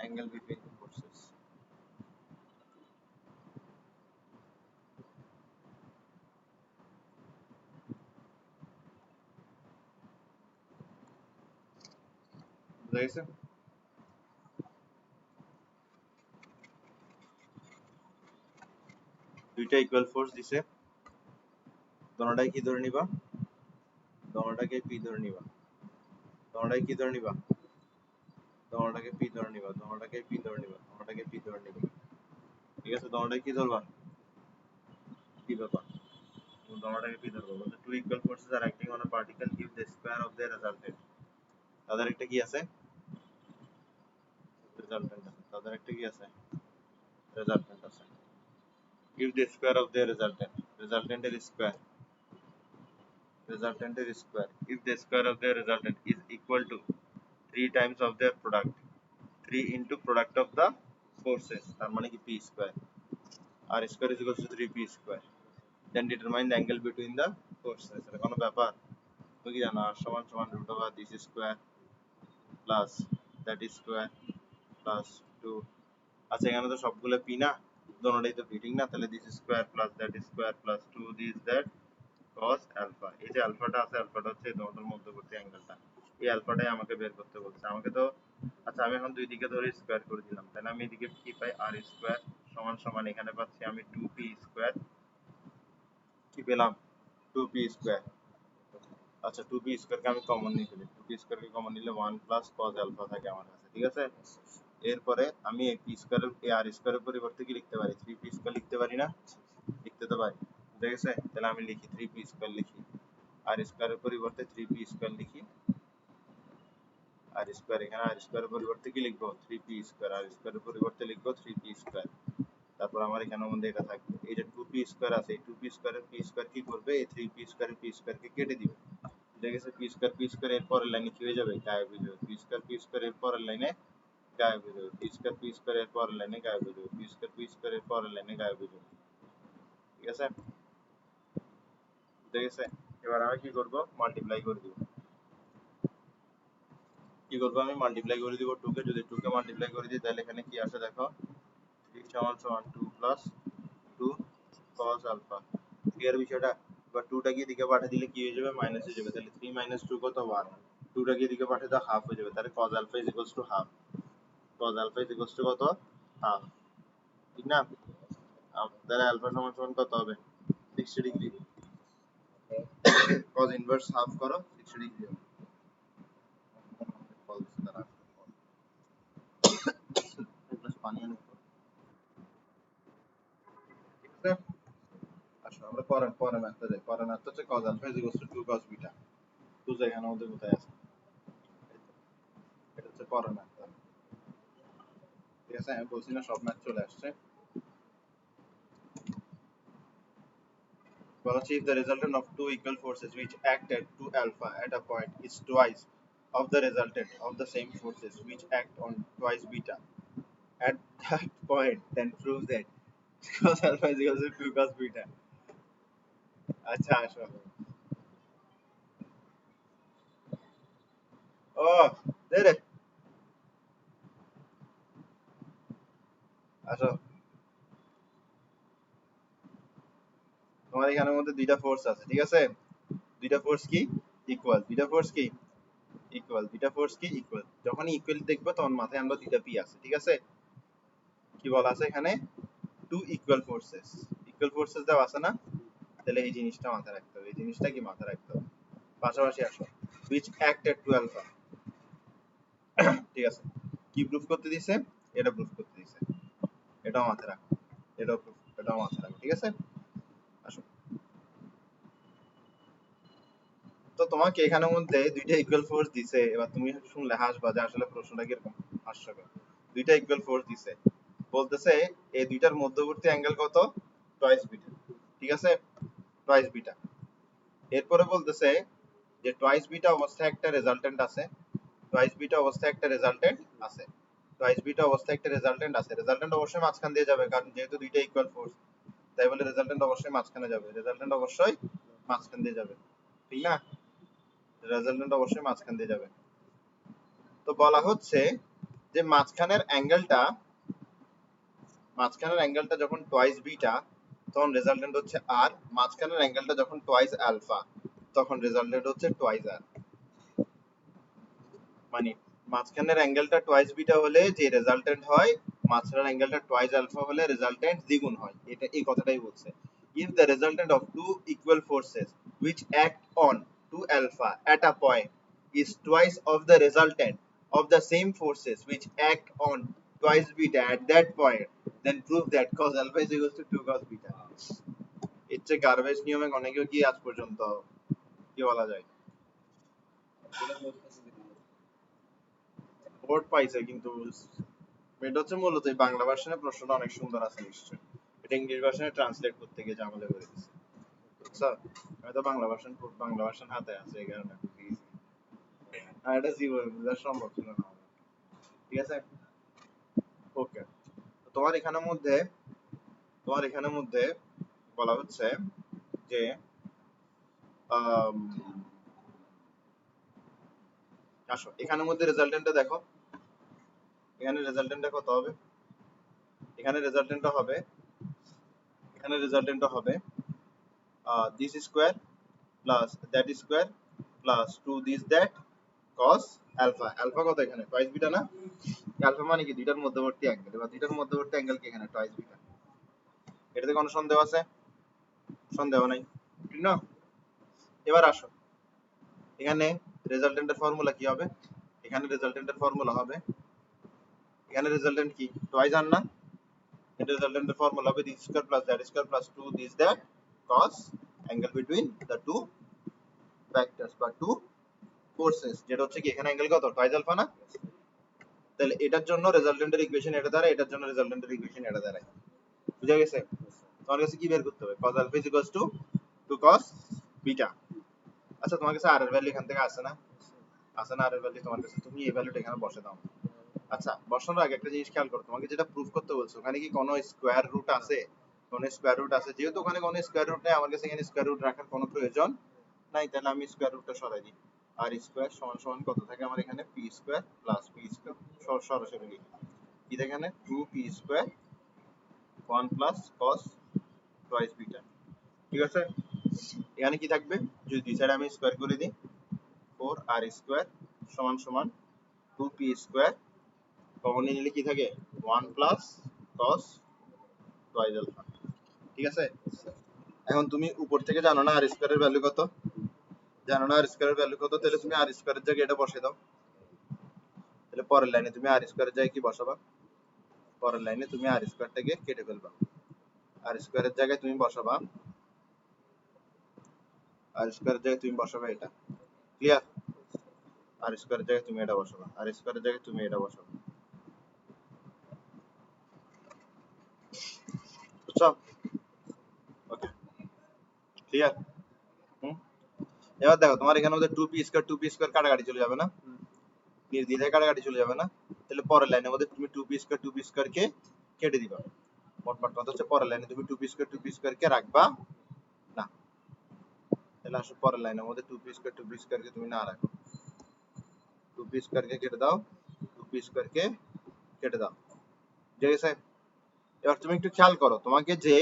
angle between the forces. বুঝা গেছে? দুইটা equal force দিছে, দোনোটাই কি ধরে নিবা? দোনোটাকে P ধরে নিবা। দোনোটাই কি ধরে নিবা? দোনোটাকে পি ধরে নিবা। দোনোটাকে পি ধরে নিবা। দোনোটাকে পি ধরে নিবা। ঠিক আছে, দোনোটাই কি ধরবা? পি ধরবা। দোনোটাকে পি ধরবা। বলতে two equal forces are acting on a particle give the square of the resultant. তাদের একটা কি আছে? রেজাল্টেন্ট আছে। তাদের একটা কি আছে? রেজাল্টেন্ট আছে। Give the square of the resultant. রেজাল্টেন্টের square. Resultant is square. If the square of their resultant is equal to 3 times of their product, 3 into product of the forces, তার মানে কি p square. R square is equal to 3p square. Then determine the angle between the forces. এটা কোনো ব্যাপার? তুমি কি জানো? R সমান সমান root over this square plus that square plus 2. আচ্ছা, এখানে তো সবগুলো p না, দোনোটাই তো p, ঠিক না? তাহলে this square plus that square plus 2 this that cos alpha. এই যে আলফাটা আছে, আলফাটা হচ্ছে তোমাদের মধ্যবর্তী অ্যাঙ্গেলটা। এই আলফাটাই আমাকে বের করতে বলছে। আমাকে তো, আচ্ছা আমি এখন দুই দিকে ধরে স্কয়ার করে দিলাম, তাহলে আমি এদিকে কি পাই? আর স্কয়ার সমান সমান এখানে পাচ্ছি আমি 2p স্কয়ার কি পেলাম 2p স্কয়ার। আচ্ছা 2p স্কয়ারকে আমি কমন নিয়ে ফেলি, 2p স্কয়ারকে কমন নিলে 1 প্লাস cos আলফা থাকে আমার কাছে, ঠিক আছে। এরপরে আমি এই p স্কয়ারের এই r স্কয়ারের পরিবর্তে কি লিখতে পারি, 3p স্কয়ার লিখতে পারি না, লিখতে তো পারি, ঠিক আছে। তাহলে আমি লিখি 3p স্কয়ার লিখি, r স্কয়ারের পরিবর্তে 3p স্কয়ার লিখি, আর স্কয়ার এখানে আর স্কয়ারের পরিবর্তে কি লিখবো 3p স্কয়ার, আর স্কয়ারের পরিবর্তে লিখবো 3p স্কয়ার। তারপর আমার এখানের মধ্যে এটা থাকবে, এই যে 2p স্কয়ার আছে, এই 2p স্কয়ারের p স্কয়ার কি করবে, এই 3p স্কয়ারের p স্কয়ারকে কেটে দিবে, ঠিক আছে। p স্কয়ার এর পরের লাইনে কি হয়ে যাবে, গায়েব হয়ে যাবে। p স্কয়ার এর পরের লাইনে গায়েব হয়ে যাবে, p স্কয়ার এর পরের লাইনে গায়েব হয়ে যাবে, p স্কয়ার এর পরের লাইনে গায়েব হয়ে যাবে, ঠিক আছে, ঠিক আছে। এবার আমি কি করব, মাল্টিপ্লাই করে দিব, কি করব আমি মাল্টিপ্লাই করে দিব 2 কে, যদি 2 কে মাল্টিপ্লাই করে দিই তাহলে এখানে কি আসে দেখো, 3 সমান সমান 2 প্লাস 2 cos আলফা, ক্লিয়ার বিষয়টা। এবার 2 টাকে এদিকে পাঠিয়ে দিলে কি হয়ে যাবে, মাইনাস হয়ে যাবে, তাহলে 3 মাইনাস 2 কত 1, 2 টাকে এদিকে পাঠিয়ে দাও হাফ হয়ে যাবে, তাহলে cos alpha is equals to half, cos alpha is equals to কত হাফ, ঠিক না। তাহলে আলফা সমান সমান কত হবে 60 ডিগ্রি, cos ইনভার্স হাফ করো 60 ডিগ্রি হবে। cos দ্বারা এক গ্লাস পানি আনো, ঠিক আছে। আসো আমরা পরে পরে ম্যাথটা যাই, পরে ম্যাথটা হচ্ছে cos alpha is equals to 2 cos beta, 2 এখানে আমাদের কোথায় আছে, এটা হচ্ছে পরে ম্যাথটা, ঠিক আছে। আমি বলছি না সব ম্যাথ চলে আসছে। Well, achieve the resultant of two equal forces which act at 2 alpha at a point is twice of the resultant of the same forces which act on twice beta at that point, then prove that cos alpha is equal to 2 cos beta. আচ্ছা আসো, ও দে রে, আসো। তোমার এখানের মধ্যে দুইটা force আছে, ঠিক আছে, দুইটা ফোর্স কি ইকুয়াল, দুইটা ফোর্স কি ইকুয়াল, দুইটা ফোর্স কি ইকুয়াল, যখন ইকুয়াল দেখবো তখন মাথায় আমরা দুইটা পি আছে, ঠিক আছে। কি বলা আছে এখানে, টু ইকুয়াল ফোর্সেস দেওয়া আছে না, তাহলে এই জিনিসটা মাথায় রাখতে হবে, এই জিনিসটা কি মাথায় রাখতে হবে। পাশাপাশি আসো, which act at 2 alpha, ঠিক আছে। কি প্রুফ করতে দিছে, এটা প্রুফ করতে দিছে, এটাও মাথায় রাখো, এটাও প্রুফ, এটাও মাথায় রাখো, ঠিক আছে। আসো, তো তোমাকে এখানের মধ্যে দুইটা ইকুয়াল ফোর্স দিছে, এবার তুমি শুনলে হাসবা যে আসলে প্রশ্নটা কিরকম হাস্যকর। দুইটা ইকুয়াল ফোর্স দিছে, বলতেছে এই দুইটার মধ্যবর্তী অ্যাঙ্গেল কত, টয়েস বিটা, ঠিক আছে, টয়েস বিটা। এরপরে বলতেছে যে টয়েস বিটা অবস্থায় একটা রেজাল্টেন্ট আছে, টয়েস বিটা অবস্থায় একটা রেজাল্টেন্ট আছে, টয়েস বিটা অবস্থায় একটা রেজাল্টেন্ট আছে, রেজাল্টেন্ট অবশ্যই মাঝখান দিয়ে যাবে, কারণ যেহেতু দুইটা ইকুয়াল ফোর্স, তাই বলে রেজাল্টেন্ট অবশ্যই মাঝখানে যাবে, রেজাল্টেন্ট অবশ্যই মাঝখান দিয়ে যাবে, ঠিক না, রেজাল্টেন্ট অবশ্যই মাঝখান দিয়ে যাবে। তো বলা হচ্ছে যে মাঝখানের অ্যাঙ্গেলটা যখন টয়েস বিটা তখন রেজাল্টেন্ট হচ্ছে আর, মাঝখানের অ্যাঙ্গেলটা যখন টয়েস আলফা তখন রেজাল্টেন্ট হচ্ছে টয়েস আর। মানে মাঝখানের অ্যাঙ্গেলটা টয়েস বিটা হলে যে রেজাল্টেন্ট হয়, মাঝখানের অ্যাঙ্গেলটা টয়েস আলফা হলে রেজাল্টেন্ট দ্বিগুণ হয়, এটা এই কথাটাই বলছে। If the resultant of two equal forces which act on 2 alpha at a point is twice of the resultant of the same forces which act on twice beta at that point, then prove that cos alpha is equal to 2 cos beta. It's a garbage নিয়মে অনেকেও কি আজ পর্যন্ত কি বলা যায় board পাইছে, কিন্তু এটা হচ্ছে মূলত এই বাংলা ভার্সনে প্রশ্নটা অনেক সুন্দর আছে নিশ্চয়, এটা ইংলিশ ভার্সনে ট্রান্সলেট করতে গিয়ে ঝামেলা করে দিচ্ছে, বুঝছো। হয়তো বাংলা ভার্সন হাতে আছে এই কারণে খুবই easy। আর এটা জীবনে বোঝা সম্ভব ছিল না আমার। ঠিক আছে, ওকে। তোমার এখানের মধ্যে বলা হচ্ছে যে আম, আসো এখানের মধ্যে রেজাল্টেন্টটা দেখো, এখানে রেজাল্টেন্টটা কত হবে, এখানে রেজাল্টেন্টটা হবে, এখানে রেজাল্টেন্টটা হবে this square plus that square plus 2 this that cos alpha, alpha কত এখানে টয়েস বিটা না, alpha মানে কি দুইটার মধ্যবর্তী অ্যাঙ্গেল, এবার দুইটার মধ্যবর্তী অ্যাঙ্গেল কি এখানে টয়েস বিটা, এটাতে কোনো সন্দেহ আছে, সন্দেহ নাই। ঠিক না? এবার আসো, এখানে রেজাল্টেন্টের ফর্মুলা কি হবে? এখানে রেজাল্টেন্টের ফর্মুলা হবে, এখানে রেজাল্টেন্ট কি টুয়াইস আর না, এটা রেজাল্টেন্টের ফর্মুলা হবে this square plus that square plus 2 this that cos angle between the two vectors বা টু ফোর্সেস, যেটা হচ্ছে কি এখানে অ্যাঙ্গেল কত টুয়াইস আলফা না? তাহলে এটার জন্য রেজাল্টেন্টের ইকুয়েশন এটা দাঁড়ায়, এটার জন্য রেজাল্টেন্টের ইকুয়েশন এটা দাঁড়ায়। বুঝা গেছে? তোমার কাছে কি বের করতে হবে? cos alpha is equals to 2 cos beta। আচ্ছা তোমার কাছে আর এর ভ্যালু এখান থেকে আসে না? আসে না আর এর ভ্যালু তোমার কাছে, তুমি এই ভ্যালুটা এখানে বসে দাও। আচ্ছা বসানোর আগে একটা জিনিস খেয়াল করো, তোমাকে যেটা প্রুফ করতে বলছো ওখানে কি কোনো স্কোয়ার রুট আছে? কোনো স্কোয়ার রুট আছে? যেহেতু ওখানে কোনো স্কোয়ার রুট নেই, আমার কাছে এখানে স্কোয়ার রুট রাখার কোনো প্রয়োজন নাই, তাহলে আমি স্কোয়ার রুটটা সরাই দিই। আর স্কোয়ার সমান সমান কত থাকে আমার এখানে? P square plus P square, সরাসরি লিখি কি থাকে এখানে 2 P square 1 plus cos twice beta. ঠিক আছে? এখানে কি থাকবে? যদি দুই সাইডে আমি স্কোয়ার করে দিই, 4 আর স্কোয়ার সমান সমান 2 পি স্কোয়ার, কমন নিলে কি থাকে 1 প্লাস কস টুয়াইস আলফা। ঠিক আছে? এখন তুমি উপর থেকে জানো না আর স্কোয়ারের ভ্যালু কত, জানো না আর স্কোয়ারের ভ্যালু কত, তাহলে তুমি আর স্কোয়ারের জায়গায় এটা বসে দাও। তাহলে পরের লাইনে তুমি আর স্কোয়ারের জায়গায় কি বসাবা? পরের লাইনে তুমি আর স্কোয়ারটাকে কেটে ফেলবা, আর স্কোয়ারের জায়গায় তুমি বসাবা, আর স্কোয়ারের জায়গায় তুমি বসাবা এটা। ক্লিয়ার? আর স্কোয়ারের জায়গায় তুমি এটা বসাবা, আর স্কোয়ারের জায়গায় তুমি এটা বসাবা। বুঝছো? ওকে, ক্লিয়ার? হুম। এবার দেখো তোমার এখানে মধ্যে 2 পি স্কোয়ার কাটাকাটি চলে যাবে না? নির্দ্বিধায় কাটাকাটি চলে যাবে না? তাহলে পরের লাইনের মধ্যে তুমি 2 পি স্কোয়ার কে কেটে দিবা। মোট কথা হচ্ছে পরের লাইনে তুমি 2 পি স্কোয়ার কে রাখবা না। তাহলে আসো পরের লাইনের মধ্যে 2 পি স্কোয়ার কে তুমি না রাখো, 2 পি স্কোয়ার কে কেটে দাও, 2 পি স্কোয়ার কে কেটে দাও। ঠিক আছে? এবার তুমি একটু খেয়াল করো, তোমাকে যে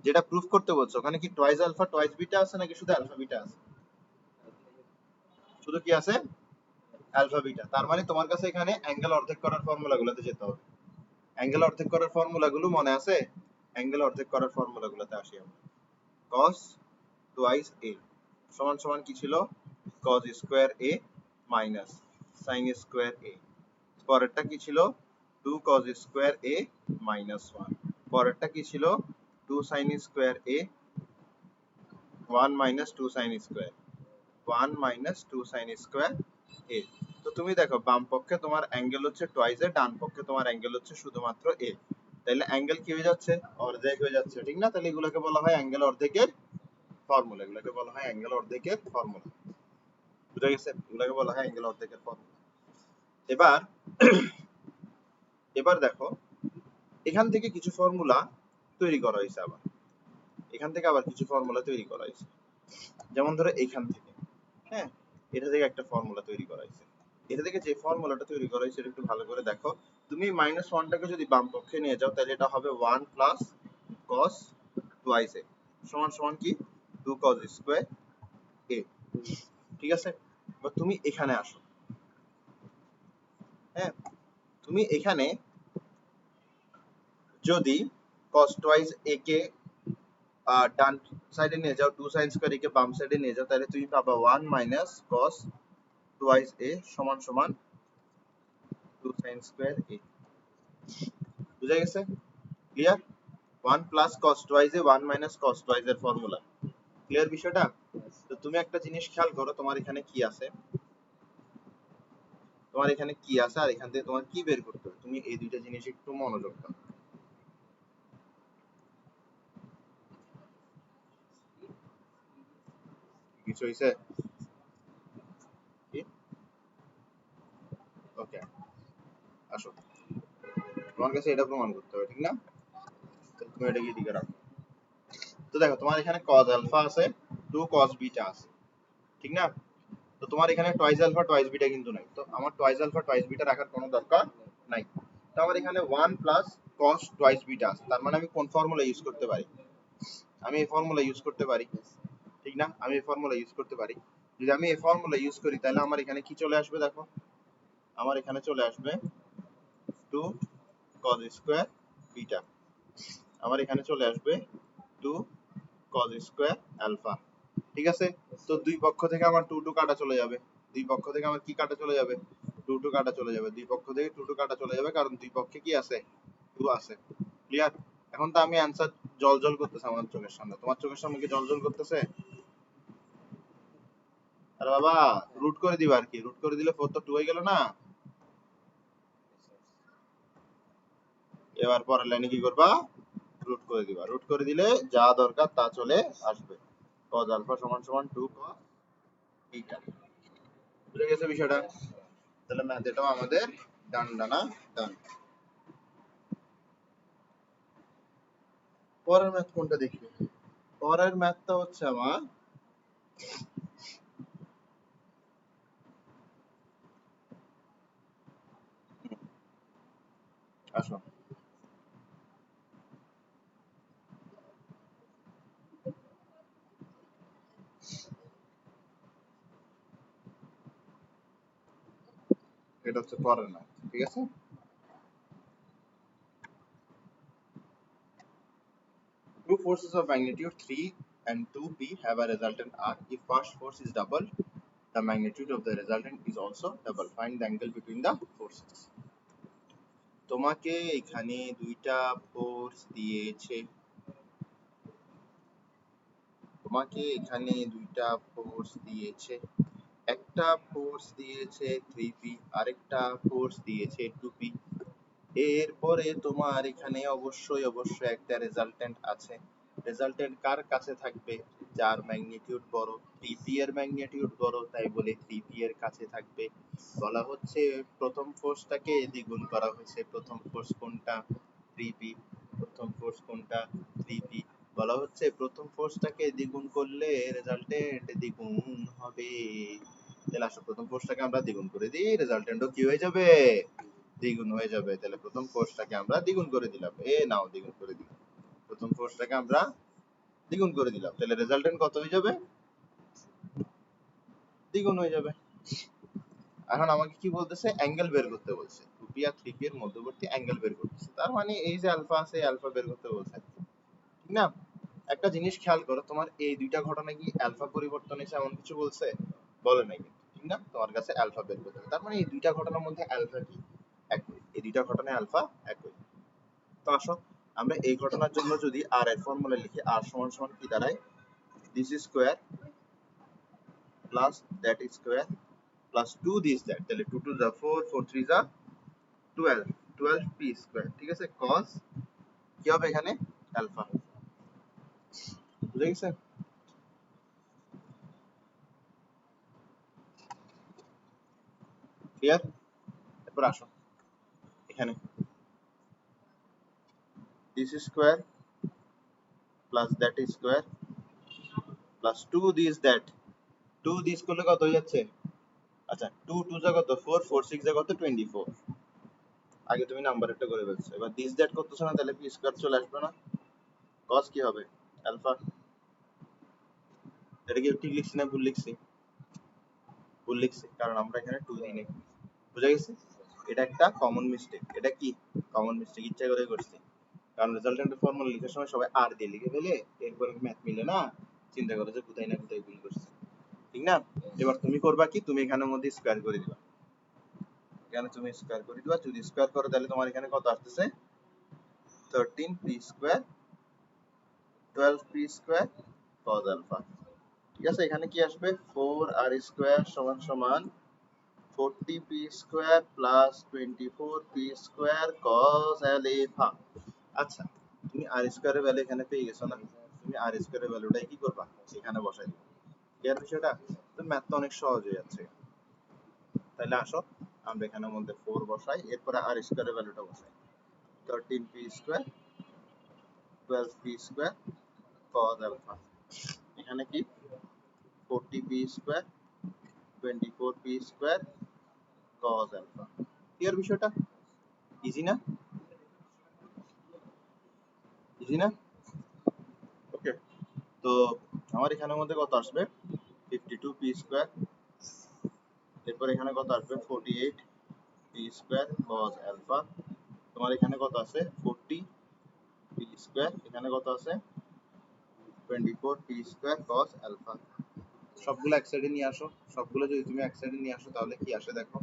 যেটা প্রুফ করতে বলছো ওখানে কি টুয়াইস আলফা টুয়াইস বিটা আছে নাকি শুধু আলফা বিটা আছে? শুধু কি আছে? Alpha beta. তার মানে তোমার কাছে এখানে অ্যাঙ্গেল অর্ধেক করার ফর্মুলা গুলোতে যেতে হবে। অ্যাঙ্গেল অর্ধেক করার ফর্মুলা গুলো মনে আছে? অ্যাঙ্গেল অর্ধেক করার ফর্মুলা গুলোতে আসি আমরা। cos টুয়াইস a সমান সমান কি ছিল? cos square a minus sin square a। পরেরটা কি ছিল? 2 cos স্কয়ার a মাইনাস 1। পরেরটা কি ছিল? 2 sin square a 1 minus 2 sin square, 1 minus 2 sin square a। তো তুমি দেখো বাম পক্ষে তোমার অ্যাঙ্গেল হচ্ছে টুয়াইস এ, ডান পক্ষে তোমার অ্যাঙ্গেল হচ্ছে শুধুমাত্র a। তাহলে অ্যাঙ্গেল কি হয়ে যাচ্ছে? অর্ধেক হয়ে যাচ্ছে, ঠিক না? তাহলে এগুলোকে বলা হয় অ্যাঙ্গেল অর্ধেকের ফর্মুলা, এগুলোকে বলা হয় অ্যাঙ্গেল অর্ধেকের ফর্মুলা। বুঝা গেছে? এগুলোকে বলা হয় অ্যাঙ্গেল অর্ধেকের ফর্মুলা। এবার এবার দেখো এখান থেকে কিছু ফর্মুলা তৈরি করা হয়েছে, আবার এখান থেকে আবার কিছু ফর্মুলা তৈরি করা হয়েছে। যেমন ধরো এখান থেকে, হ্যাঁ, এটা থেকে একটা ফর্মুলা তৈরি করা হয়েছে। এটা থেকে যে ফর্মুলাটা তৈরি করা হয়েছে এটা একটু ভালো করে দেখো। তুমি মাইনাস ওয়ানটাকে যদি বাম পক্ষে নিয়ে যাও তাহলে এটা হবে 1 প্লাস কস টুয়াইস এ সমান সমান কি 2 কস স্কয়ার এ। ঠিক আছে? এবার তুমি এখানে আসো, হ্যাঁ, তুমি এখানে যদি cos টুয়াইস a কে ডান সাইডে নিয়ে যাও, 2 sin স্কয়ার a কে বাম সাইডে নিয়ে যাও, তাহলে তুমি পাবা 1 মাইনাস cos টুয়াইস a সমান সমান 2 sin স্কয়ার a। বুঝা গেছে? Clear? 1 plus cos twice a 1 minus cos twice এর ফর্মুলা। ক্লিয়ার বিষয়টা? তো তুমি একটা জিনিস খেয়াল করো, তোমার এখানে কি আছে, তোমার এখানে কি আছে আর এখান থেকে তোমার কি বের করতে হবে, তুমি এই দুইটা জিনিস একটু মনোযোগ দাও। কিছু হইছে? কি? ওকে, আসো, তোমার কাছে এটা প্রমাণ করতে হবে, ঠিক না? তো তুমি এটাকে এদিকে রাখো। তো দেখো তোমার এখানে cos আলফা আছে, 2 cos বিটা আছে, ঠিক না? তো তোমার এখানে টয়েস আলফা টয়েস বিটা কিন্তু নাই, তো আমার টয়েস আলফা টয়েস বিটা রাখার কোনো দরকার নাই। তো আমার এখানে 1 প্লাস cos টয়েস বিটা আছে, তার মানে আমি কোন ফর্মুলা ইউজ করতে পারি? আমি এই ফর্মুলা ইউজ করতে পারি, ঠিক না? আমি এই ফর্মুলা ইউজ করতে পারি। যদি আমি এই ফর্মুলা ইউজ করি তাহলে আমার এখানে কি চলে আসবে দেখো, আমার এখানে চলে আসবে 2 cos স্কয়ার বিটা, আমার এখানে চলে আসবে 2 cos স্কয়ার আলফা। ঠিক আছে? তো দুই পক্ষ থেকে আমার 2 2 কাটা চলে যাবে। দুই পক্ষ থেকে আমার কি কাটা চলে যাবে? 2 2 কাটা চলে যাবে। দুই পক্ষ থেকে 2 2 কাটা চলে যাবে, কারণ দুই পক্ষে কি আছে? 2 আছে। ক্লিয়ার? এখন তো আমি অ্যানসার জল করতেছে আমার চোখের সামনে। তোমার চোখের সামনে কি জল করতেছে? আরে বাবা, রুট করে দিবা আর কি। রুট করে দিলে 4 তো 2 হয়ে গেল না? এবার পরের লাইনে কি করবা? রুট করে দিবা। রুট করে দিলে যা দরকার তা চলে আসবে। cos আলফা সমান সমান 2 cos থিটা। বুঝে গেছে বিষয়টা? তাহলে ম্যাথ এটাও আমাদের ডান ডানা ডান। পরের ম্যাথ কোনটা দেখি? পরের ম্যাথটা হচ্ছে আমার আসো, এটা হচ্ছে পরের ম্যাথ। ঠিক আছে? Two forces of magnitude 3 and 2p have a resultant R. If first force is double, the magnitude of the resultant is also double. Find the angle between the forces. তোমাকে এখানে দুইটা ফোর্স দিয়েছে। তোমাকে এখানে দুইটা force দিয়েছে। একটা force দিয়েছে 3p, আরেকটা ফোর্স দিয়েছে 2p। এরপরে তোমার এখানে অবশ্যই একটা রেজাল্টেন্ট আছে। রেজাল্টেন্ট কার কাছে থাকবে? যার ম্যাগনিটিউড বড়। 3p এর ম্যাগনিটিউড বড়, তাই বলে 3p এর কাছে থাকবে। বলা হচ্ছে প্রথম ফোর্সটাকে দ্বিগুণ করা হয়েছে। প্রথম ফোর্স কোনটা? 3p। প্রথম ফোর্স কোনটা? 3p। বলা হচ্ছে প্রথম ফোর্সটাকে দ্বিগুণ করলে রেজাল্টেন্ট দ্বিগুণ হবে। তাহলে আসো প্রথম ফোর্সটাকে আমরা দ্বিগুণ করে দিই, রেজাল্টেন্টও কি হয়ে যাবে? দ্বিগুণ হয়ে যাবে। তাহলে প্রথম ফোর্সটাকে আমরা দ্বিগুণ করে দিলাম। নাও দ্বিগুণ করে দিলাম। প্রথম ফোর্সটাকে আমরা দ্বিগুণ করে দিলাম। তাহলে রেজাল্টেন্ট কত হয়ে যাবে? দ্বিগুণ হয়ে যাবে। এখন আমাকে কি বলতেছে? অ্যাঙ্গেল বের করতে বলছে। 2p আর 3p এর মধ্যবর্তী অ্যাঙ্গেল বের করতেছে। তার মানে এই যে আলফা আছে, এই আলফা বের করতে বলছে। ঠিক না? একটা জিনিস খেয়াল করো, তোমার এই দুইটা ঘটনা কি আলফা পরিবর্তন হয়েছে এমন কিছু বলছে? বলে নাই কিন্তু। ঠিক না? তোমার কাছে আলফা বের করতে হবে। তার মানে এই দুইটা ঘটনার মধ্যে আলফা কি একই। এই দুইটা ঘটনায় আলফা একই। তো আসো আমরা এই ঘটনার জন্য যদি আর এর ফর্মুলা লিখি, আর সমান সমান কি দাঁড়ায়? This square plus that square plus 2 this that. তাহলে 2 2 যা 4, 4 3 যা 12, 12 পি স্কয়ার। ঠিক আছে? cos কি হবে এখানে? আলফা। বুঝে গেছে? ক্লিয়ার? এরপর আসো এখানে this square plus that square plus 2 this that. 2 this করলে কত হয়ে যাচ্ছে? আচ্ছা 2 2 যা কত? 4, 4 6 যা কত? 24। আগে তুমি নাম্বার একটা করে ফেলছো। এবার দিস দ্যাট করতেছো না, তাহলে পি স্কয়ার চলে আসবে না? cos কি হবে? আলফা। এটা কি ঠিক লিখছি না ভুল লিখছি? ভুল লিখছি, কারণ আমরা এখানে 2 দিই নাই। বুঝা গেছে? এটা একটা কমন মিস্টেক। এটা কি কমন মিস্টেক? ইচ্ছা করে করছি। কারণ রেজাল্টেন্টের ফর্মুলা লিখার সময় সবাই আর দিয়ে লিখে ফেলে, এরপর ম্যাথ মিলে না, চিন্তা করে যে কোথায় না কোথায় ভুল করছে। ঠিক না? এবার তুমি করবা কি? তুমি এখানের মধ্যে স্কয়ার করে দিবা। এখানে তুমি স্কয়ার করে দিবা। যদি স্কয়ার করো তাহলে তোমার এখানে কত আসতেছে? 13p square 12p square cos alpha. ঠিক আছে? এখানে কি আসবে? 4r স্কয়ার সমান সমান 40p square plus 24p square cos alpha. আচ্ছা, তুমি আর স্কয়ারের ভ্যালু এখানে পেয়ে গেছো না? তুমি আর স্কয়ারের ভ্যালুটাই কি করবা? এখানে বসাই দিবা। ক্লিয়ার বিষয়টা? তো ম্যাথটা অনেক সহজ হয়ে যাচ্ছে। তাহলে আসো আমরা এখানের মধ্যে 4 বসাই, এরপরে আর স্কয়ারের ভ্যালুটা বসাই। 13p square 12p square cos alpha. এখানে কি 40p square 24p square cos alpha. Clear বিষয়টা? ইজি না? ইজি না? ওকে। তো আমার এখানের মধ্যে কত আসবে? 52p স্কয়ার, এরপর এখানে কত আসবে? 48p square cos alpha. তোমার এখানে কত আছে? 40p স্কয়ার, এখানে কত আছে? 24p square cos alpha. সবগুলো এক সাইডে নিয়ে আসো, সবগুলো যদি তুমি এক সাইডে নিয়ে আসো তাহলে কি আসে দেখো।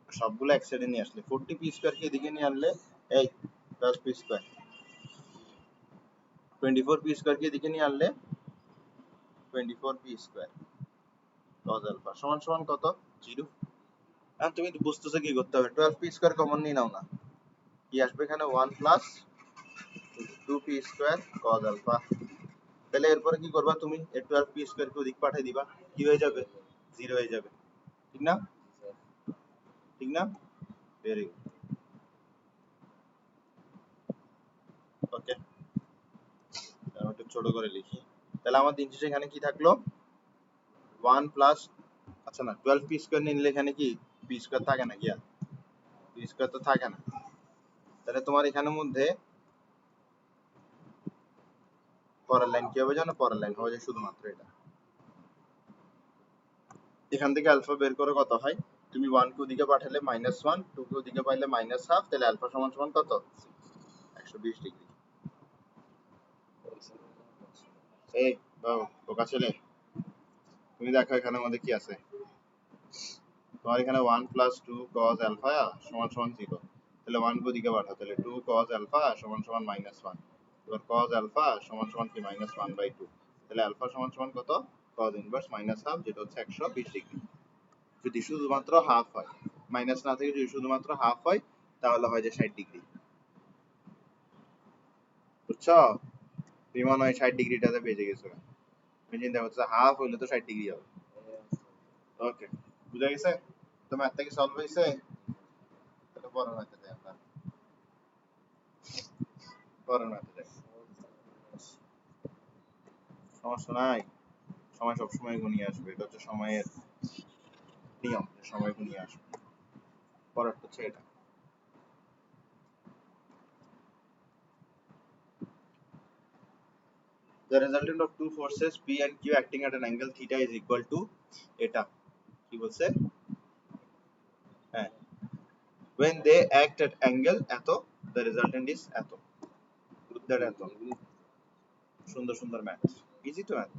সবগুলো এক সাইডে নিয়ে আসলে 40 পি স্কয়ার কে এদিকে নিয়ে আনলে এই 10 পি স্কয়ার, 24 পি স্কয়ার কে এদিকে নিয়ে আনলে 24 পি স্কয়ার cos আলফা সমান সমান কত? 0। এখন তুমি বুঝতেছো কি করতে হবে, 12 পি স্কয়ার কমন নিয়ে নাও না, কি আসবে এখানে 1 plus 2 p square cos alpha. তাহলে এরপরে কি করবা তুমি, এই 12 পি স্কয়ার কে ওদিক পাঠিয়ে দিবা, কি হয়ে যাবে? 0 হয়ে যাবে, ঠিক না? ঠিক না? ভেরি গুড, ওকে। আমি একটু ছোট করে লিখি। তাহলে আমার দিন শেষে এখানে কি থাকলো? 1 প্লাস, আচ্ছা না 12 পি স্কয়ার নিলে এখানে কি পি স্কয়ার থাকে না কি? আর পি স্কয়ার তো থাকে না। তাহলে তোমার এখানের মধ্যে পরের লাইন কি হবে জানো? পরের লাইন হবে যে শুধুমাত্র এটা। এখান থেকে আলফা বের করে কত হয়? তুমি 1 কে ওদিকে পাঠালে -1, 2 কে ওদিকে পাইলে -1/2, তাহলে আলফা সমান সমান কত? 120 ডিগ্রি। এই বাবু বোকা ছেলে, তুমি দেখো এখানের মধ্যে কি আছে। তোমার এখানে 1 প্লাস 2 cos আলফা সমান সমান 0, তাহলে 1 কে ওদিকে পাঠাও, তাহলে 2 cos আলফা সমান সমান -1। এবার cos আলফা সমান সমান কি -1/2, তাহলে আলফা সমান সমান কত? cos ইনভার্স -1/2, যেটা হচ্ছে 120 ডিগ্রি। যদি শুধুমাত্র হাফ হয়, মাইনাস না থেকে যদি শুধুমাত্র হাফ হয় তাহলে হয় যে 60 ডিগ্রি। বুঝছো? তুমি মনে হয় 60 ডিগ্রিটাতে বেঁচে গেছো, তুমি চিন্তা করছো হাফ হইলে তো 60 ডিগ্রি হবে। ওকে, বুঝা গেছে? তো ম্যাথটা কি সলভ হয়েছে? তাহলে পরের ম্যাথে যাই আমরা, পরের ম্যাথে যাই। সমস্যা নাই, সময় সবসময় ঘনিয়ে আসবে, এটা হচ্ছে সময়ের নিয়ম, সময় ঘনিয়ে আসবে। পরের হচ্ছে এটা। The resultant of two forces P and Q acting at an angle theta is equal to এটা কি বলছে? হ্যাঁ, when they act at angle এত, the resultant is এত। উত্তর এত। সুন্দর সুন্দর ম্যাথ, ইজি তো math.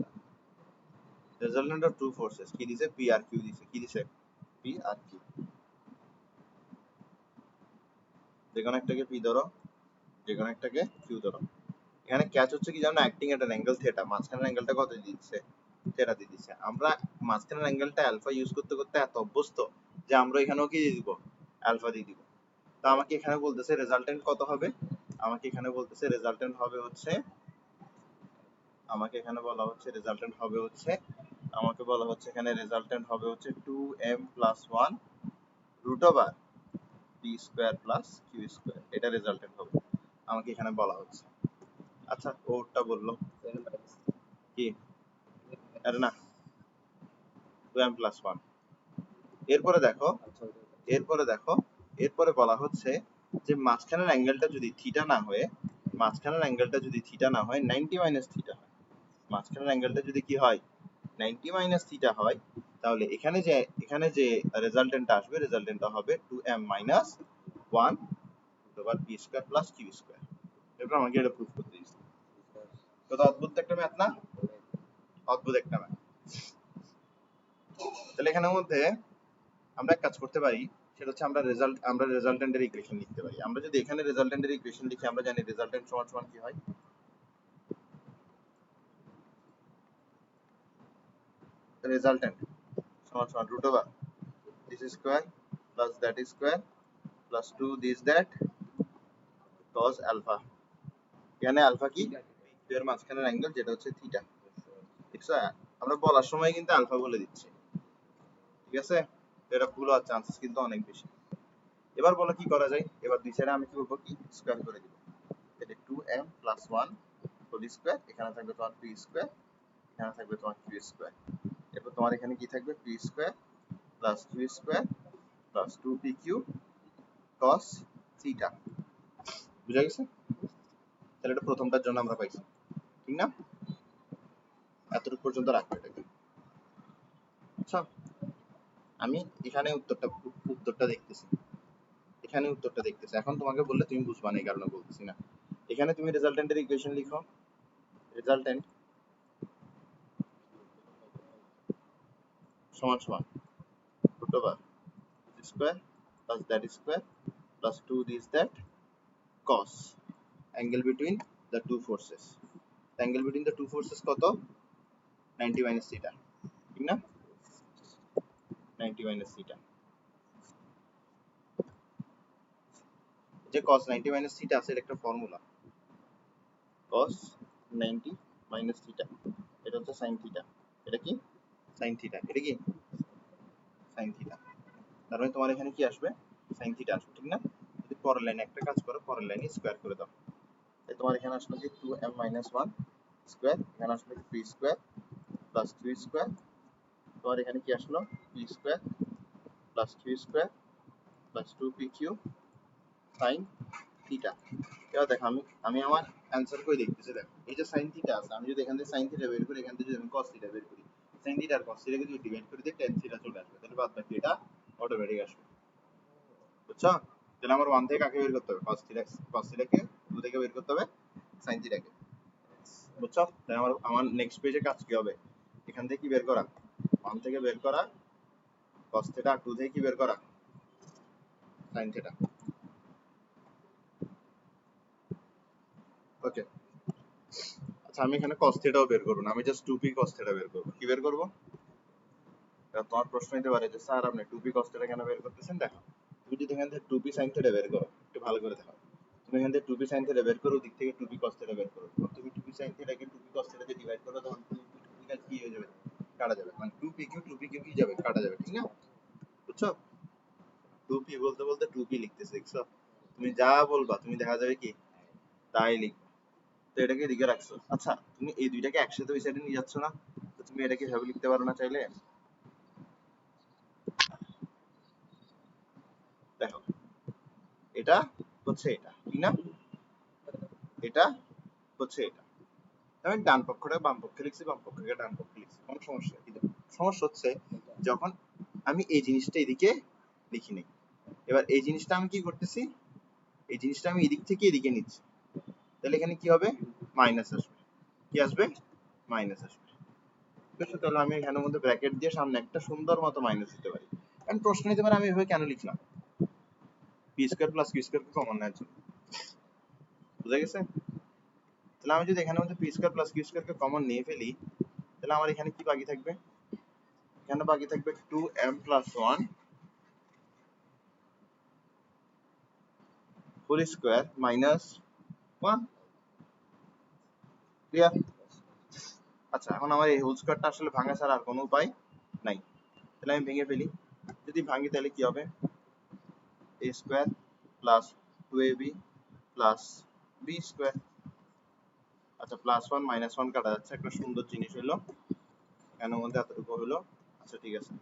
resultant of two forces কি দিছে? P আর Q দিছে, কি দিছে? P আর Q। যেকোনো একটাকে P ধরো, যেকোনো একটাকে Q ধরো। এখানে ক্যাচ হচ্ছে কি জানো? Acting at an angle theta, মাঝখানের অ্যাঙ্গেলটা কত দিয়ে দিচ্ছে? থিটা দিয়ে দিচ্ছে। আমরা মাঝখানের অ্যাঙ্গেলটা আলফা ইউজ করতে করতে এত অভ্যস্ত যে আমরা এখানেও কি দিয়ে দিব? আলফা দিয়ে দিব। তো আমাকে এখানে বলতেছে রেজাল্টেন্ট কত হবে? আমাকে এখানে বলতেছে রেজাল্টেন্ট হবে হচ্ছে, আমাকে এখানে বলা হচ্ছে রেজাল্টেন্ট হবে হচ্ছে, আমাকে বলা হচ্ছে এখানে রেজাল্টেন্ট হবে হচ্ছে 2m + 1 √ p square plus q square, এটা রেজাল্টেন্ট হবে আমাকে এখানে বলা হচ্ছে। আচ্ছা ওটা বললো কি? আরে না, 2m + 1। এরপরে দেখো, এরপরে দেখো, এরপরে বলা হচ্ছে যে মাঝখানের অ্যাঙ্গেলটা যদি থিটা না হয়ে, মাঝখানের অ্যাঙ্গেলটা যদি থিটা না হয় 90 - থিটা হয়, মাঝখানের অ্যাঙ্গেলটা যদি কি হয়? 90 - থিটা হয়, তাহলে এখানে যে রেজাল্টেন্টটা আসবে, রেজাল্টেন্টটা হবে 2m - 1 √ p square plus q square. এরপর আমাকে এটা প্রুফ করতে দিচ্ছে। কত অদ্ভুত একটা ম্যাথ না? অদ্ভুত একটা ম্যাথ। তাহলে এখানের মধ্যে আমরা এক কাজ করতে পারি, সেটা হচ্ছে আমরা রেজাল্টেন্টের ইকুয়েশন লিখতে পারি। আমরা যদি এখানে রেজাল্টেন্টের ইকুয়েশন লিখি, আমরা জানি রেজাল্টেন্ট সমান সমান কি হয়? রেজাল্টেন্ট সমান সমান √this square plus that square plus 2 this that cos alpha. এখানে আলফা কি? এর মাঝখানের অ্যাঙ্গেল, যেটা হচ্ছে থিটা। দেখছো, আমরা বলার সময় কিন্তু আলফা বলে দিচ্ছি, ঠিক আছে? এটা ভুল হওয়ার চান্সেস কিন্তু অনেক বেশি। এবার বলো কি করা যায়? এবার দুই সাইডে আমি কি করবো? কি স্কয়ার করে দিব। তাহলে 2m + 1 হোল স্কয়ার, এখানে থাকবে তোমার p স্কয়ার, এখানে থাকবে তোমার q স্কয়ার। এরপর তোমার এখানে কি থাকবে? p square plus q square plus 2pq cos theta. বুঝা গেছে? তাহলে এটা প্রথমটার জন্য আমরা পাইছি, ঠিক না? এতটুকু পর্যন্ত রাখবো এটাকে। আচ্ছা, আমি এখানে উত্তরটা দেখতেছি, এখানে উত্তরটা দেখতেছে। এখন তোমাকে বললে তুমি বুঝবা না, এই কারণে বলতেছি না। এখানে তুমি রেজাল্টেন্টের ইকুয়েশন লিখো। রেজাল্টেন্ট সমান সমান root over this square plus that square plus 2 this that cos angle between the two forces. The angle between the two forces কত? 90 minus theta, ঠিক না? 90 minus theta, যে cos 90 minus theta আছে, এটা একটা ফর্মুলা। cos 90 minus theta, এটা হচ্ছে sin theta। এটা কি? sin theta। এটা কি? sin theta। তার মানে তোমার এখানে কি আসবে? sin theta আসবে, ঠিক না? যদি পরের লাইনে একটা কাজ করো, পরের লাইনে স্কয়ার করে দাও, তাই তোমার এখানে আসলো কি 2m minus 1 স্কয়ার, এখানে আসলো কি p স্কয়ার প্লাস 3 স্কয়ার, তোমার এখানে কি আসলো p square plus 3 square plus 2pq sin theta. এবার দেখো আমি আমার অ্যান্সার কই দেখতেছি, দেখো এই যে sin থিটা আছে, আমি যদি এখান থেকে sin থিটা বের করি, এখান থেকে যদি আমি cos থিটা বের করি, sin থিটা আর cos থিটা যদি ডিভাইড করে দিই tan থিটা চলে আসবে, তাহলে বাদ বাকি এটা অটোমেটিক আসবে। বুঝছো? তাহলে আমার 1 থেকে কাকে বের করতে হবে? cos থিটাকে, 2 থেকে বের করতে হবে sin থিটাকে। বুঝছো? তাই আমার নেক্সট পেজে কাজ কি হবে? এখান থেকে কি বের করা? 1 থেকে বের করা cos থিটা, 2 থেকে কি বের করা? sin theta. ওকে, আচ্ছা আমি এখানে cos থিটাও বের করব না, আমি জাস্ট 2p cos থিটা বের করব। কি বের করব? এবার তোমার প্রশ্ন হতে পারে যে স্যার আপনি 2p cos থিটা কেন বের করতেছেন? দেখো তুমি যদি এখান থেকে 2p sin থিটা বের করো, একটু ভালো করে দেখো, তুমি এখান থেকে 2p sin থিটা বের করো, দিক থেকে 2p cos থিটা বের করো, তুমি 2p sin থিটাকে 2p cos theta দিয়ে ডিভাইড করো, তখন 2p কি হয়ে যাবে? কাটা যাবে, মানে 2pq কি যাবে? কাটা যাবে, ঠিক না? বুঝছো? 2p বলতে বলতে 2p লিখতেছে, দেখছো? তুমি যা বলবা তুমি দেখা যাবে কি তাই লিখবে। তো এটাকে এদিকে রাখছো। আচ্ছা তুমি এই দুইটাকে একসাথে ওই সাইডে নিয়ে যাচ্ছ না, তো তুমি এটাকে এভাবে লিখতে পারো না চাইলে? দেখো এটা হচ্ছে এটা, ঠিক না? এটা হচ্ছে এটা। আমি ডান পক্ষটা বাম পক্ষে লিখছি, বাম পক্ষকে ডান পক্ষে লিখছি, কোনো সমস্যা? কিন্তু সমস্যা হচ্ছে যখন আমি এই জিনিসটা এদিকে লিখি নাই। এবার এই জিনিসটা আমি কি করতেছি? এই জিনিসটা আমি এদিক থেকে এদিকে নিচ্ছি, তাহলে এখানে কি হবে? মাইনাস আসবে। কি আসবে? মাইনাস আসবে। ঠিক আছে, তাহলে আমি এখানের মধ্যে ব্র্যাকেট দিয়ে সামনে একটা সুন্দর মতো মাইনাস দিতে পারি। কারণ প্রশ্ন নিতে পারে আমি এভাবে কেন লিখলাম? P square plus Q square common নেওয়ার জন্য। বুঝা গেছে? তাহলে আমি যদি এখানের মধ্যে P square plus Q square কে কমন নিয়ে ফেলি, তাহলে আমার এখানে কি বাকি থাকবে? এখানে বাকি থাকবে 2m plus 1 whole square minus 1। Clear? আচ্ছা এখন আমার এই হোল স্কয়ারটা আসলে ভাঙা ছাড়া আর কোনো উপায় নাই, তাহলে আমি ভেঙে ফেলি। যদি ভাঙি তাহলে কি হবে? a square plus 2ab plus b square. আচ্ছা প্লাস 1 মাইনাস 1 কাটা যাচ্ছে, একটা সুন্দর জিনিস হলো, এর মধ্যে এতটুকু হলো। আচ্ছা ঠিক আছে,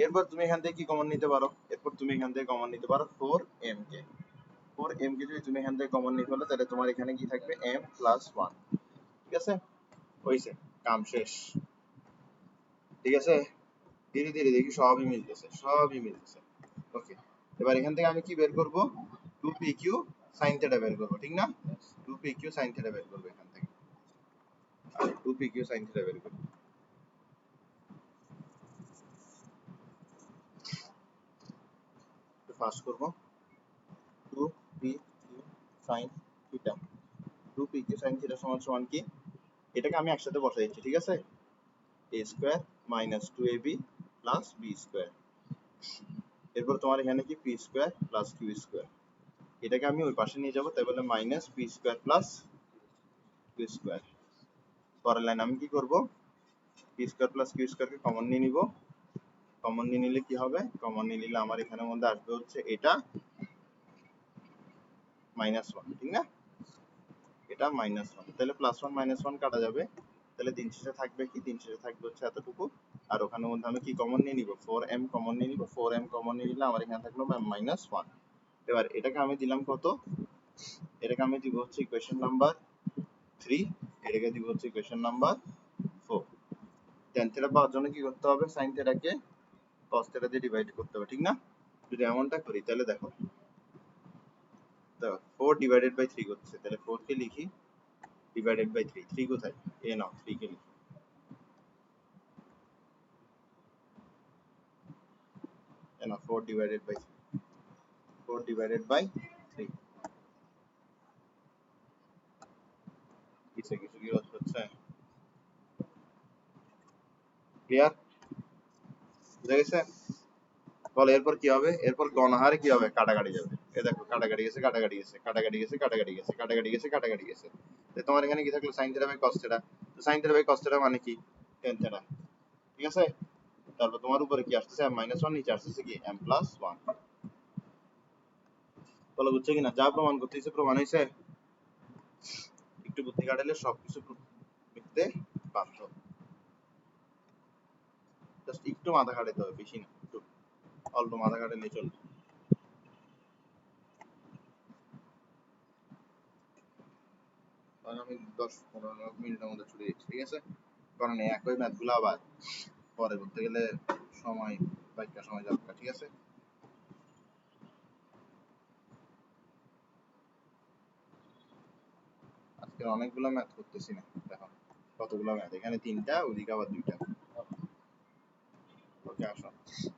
এরপর তুমি এখান থেকে কি কমন নিতে পারো? এরপর তুমি এখান থেকে কমন নিতে পারো 4m কে। 4m কে যদি তুমি এখান থেকে কমন নিয়ে ফেলো, তাহলে তোমার এখানে কি থাকবে? m plus 1। ঠিক আছে, হইছে, কাম শেষ। ঠিক আছে, ধীরে ধীরে দেখি সবই মিলতেছে, সবই মিলতেছে। ওকে, এবার এখান থেকে আমি কি বের করব? 2pq sin থিটা বের করব, ঠিক না? 2pq sin থিটা বের করব এখান থেকে। 2pq sin থিটা বের করব। তো ফার্স্ট করব 2pq sin theta. 2pq sin theta সমান সমান কি? এটাকে আমি একসাথে বসাই দিচ্ছি, ঠিক আছে? a square minus 2ab plus b square. এরপর তোমার এখানে কি p square plus q square. এটাকে আমি ওই পাশে নিয়ে যাব, তাই বলে minus p square plus q square. পরের লাইন আমি কি করব? p square plus q square কে কমন নিয়ে নিব। কমন নিয়ে নিলে কি হবে? কমন নিয়ে নিলে আমার এখানের মধ্যে আসবে হচ্ছে এটা মাইনাস 1, ঠিক না? এটা মাইনাস 1, তাহলে প্লাস 1 মাইনাস 1 কাটা যাবে, তাহলে দিন শেষে থাকবে কি? দিন শেষে থাকবে হচ্ছে এতটুকু। আর ওখানের মধ্যে আমি কি কমন নিয়ে নিব? 4m কমন নিয়ে নিব। 4m কমন নিয়ে নিলে আমার এখানে থাকলো মাইনাস 1। এবার এটাকে আমি দিলাম কত? এটাকে আমি দিব হচ্ছে ইকুয়েশন নাম্বার 3, এটাকে দিব হচ্ছে ইকুয়েশন নাম্বার 4। tan থিটা পাওয়ার জন্য কি করতে হবে? sin থিটাকে cos থিটা দিয়ে ডিভাইড করতে হবে, ঠিক না? যদি এমনটা করি তাহলে দেখো 4 ডিভাইডেড বাই 3 করতেছে, তাহলে 4 কে লিখি ডিভাইডেড বাই 3, 3 কোথায়, এ নাও 3 কে লিখি, এ নাও 4 ডিভাইডেড বাই 3, 4 ডিভাইডেড বাই 3, কিছু কিছু কি হচ্ছে, ক্লিয়ার, বুঝা গেছে? বল এরপর কি হবে, এরপর গণহারে কি হবে, কাটাকাটি যাবে, এই দেখো কাটাকাটি গেছে কাটাকাটি গেছে কাটাকাটি গেছে কাটাকাটি গেছে কাটাকাটি গেছে কাটাকাটি গেছে, তো তোমার এখানে কি থাকলো sin theta by cos theta, তো sin theta by cos theta মানে কি tan থিটা, ঠিক আছে? তারপর তোমার উপরে কি আসছে m-1, নিচে আসছে কি m+1, বলো বুঝছো কিনা? যা প্রমাণ করতেছে প্রমাণ হইছে, একটু বুদ্ধি খাটালে সবকিছু মিলতে বাধ্য, জাস্ট একটু মাথা খাটাতে হবে, বেশি না, একটু অল্প মাথা খাটালে চলবে। কারণ আমি 10-15 মিনিটের মধ্যে ছুটে যাচ্ছি, ঠিক আছে? কারণ এই একই ম্যাথগুলো আবার পরে করতে গেলে সময় বাইকা সময় যাবে, ঠিক আছে? আজকে অনেকগুলো ম্যাথ করতেছি না, দেখো কতগুলো ম্যাথ, এখানে 3টা, ওদিকে আবার 2টা। ওকে আসো,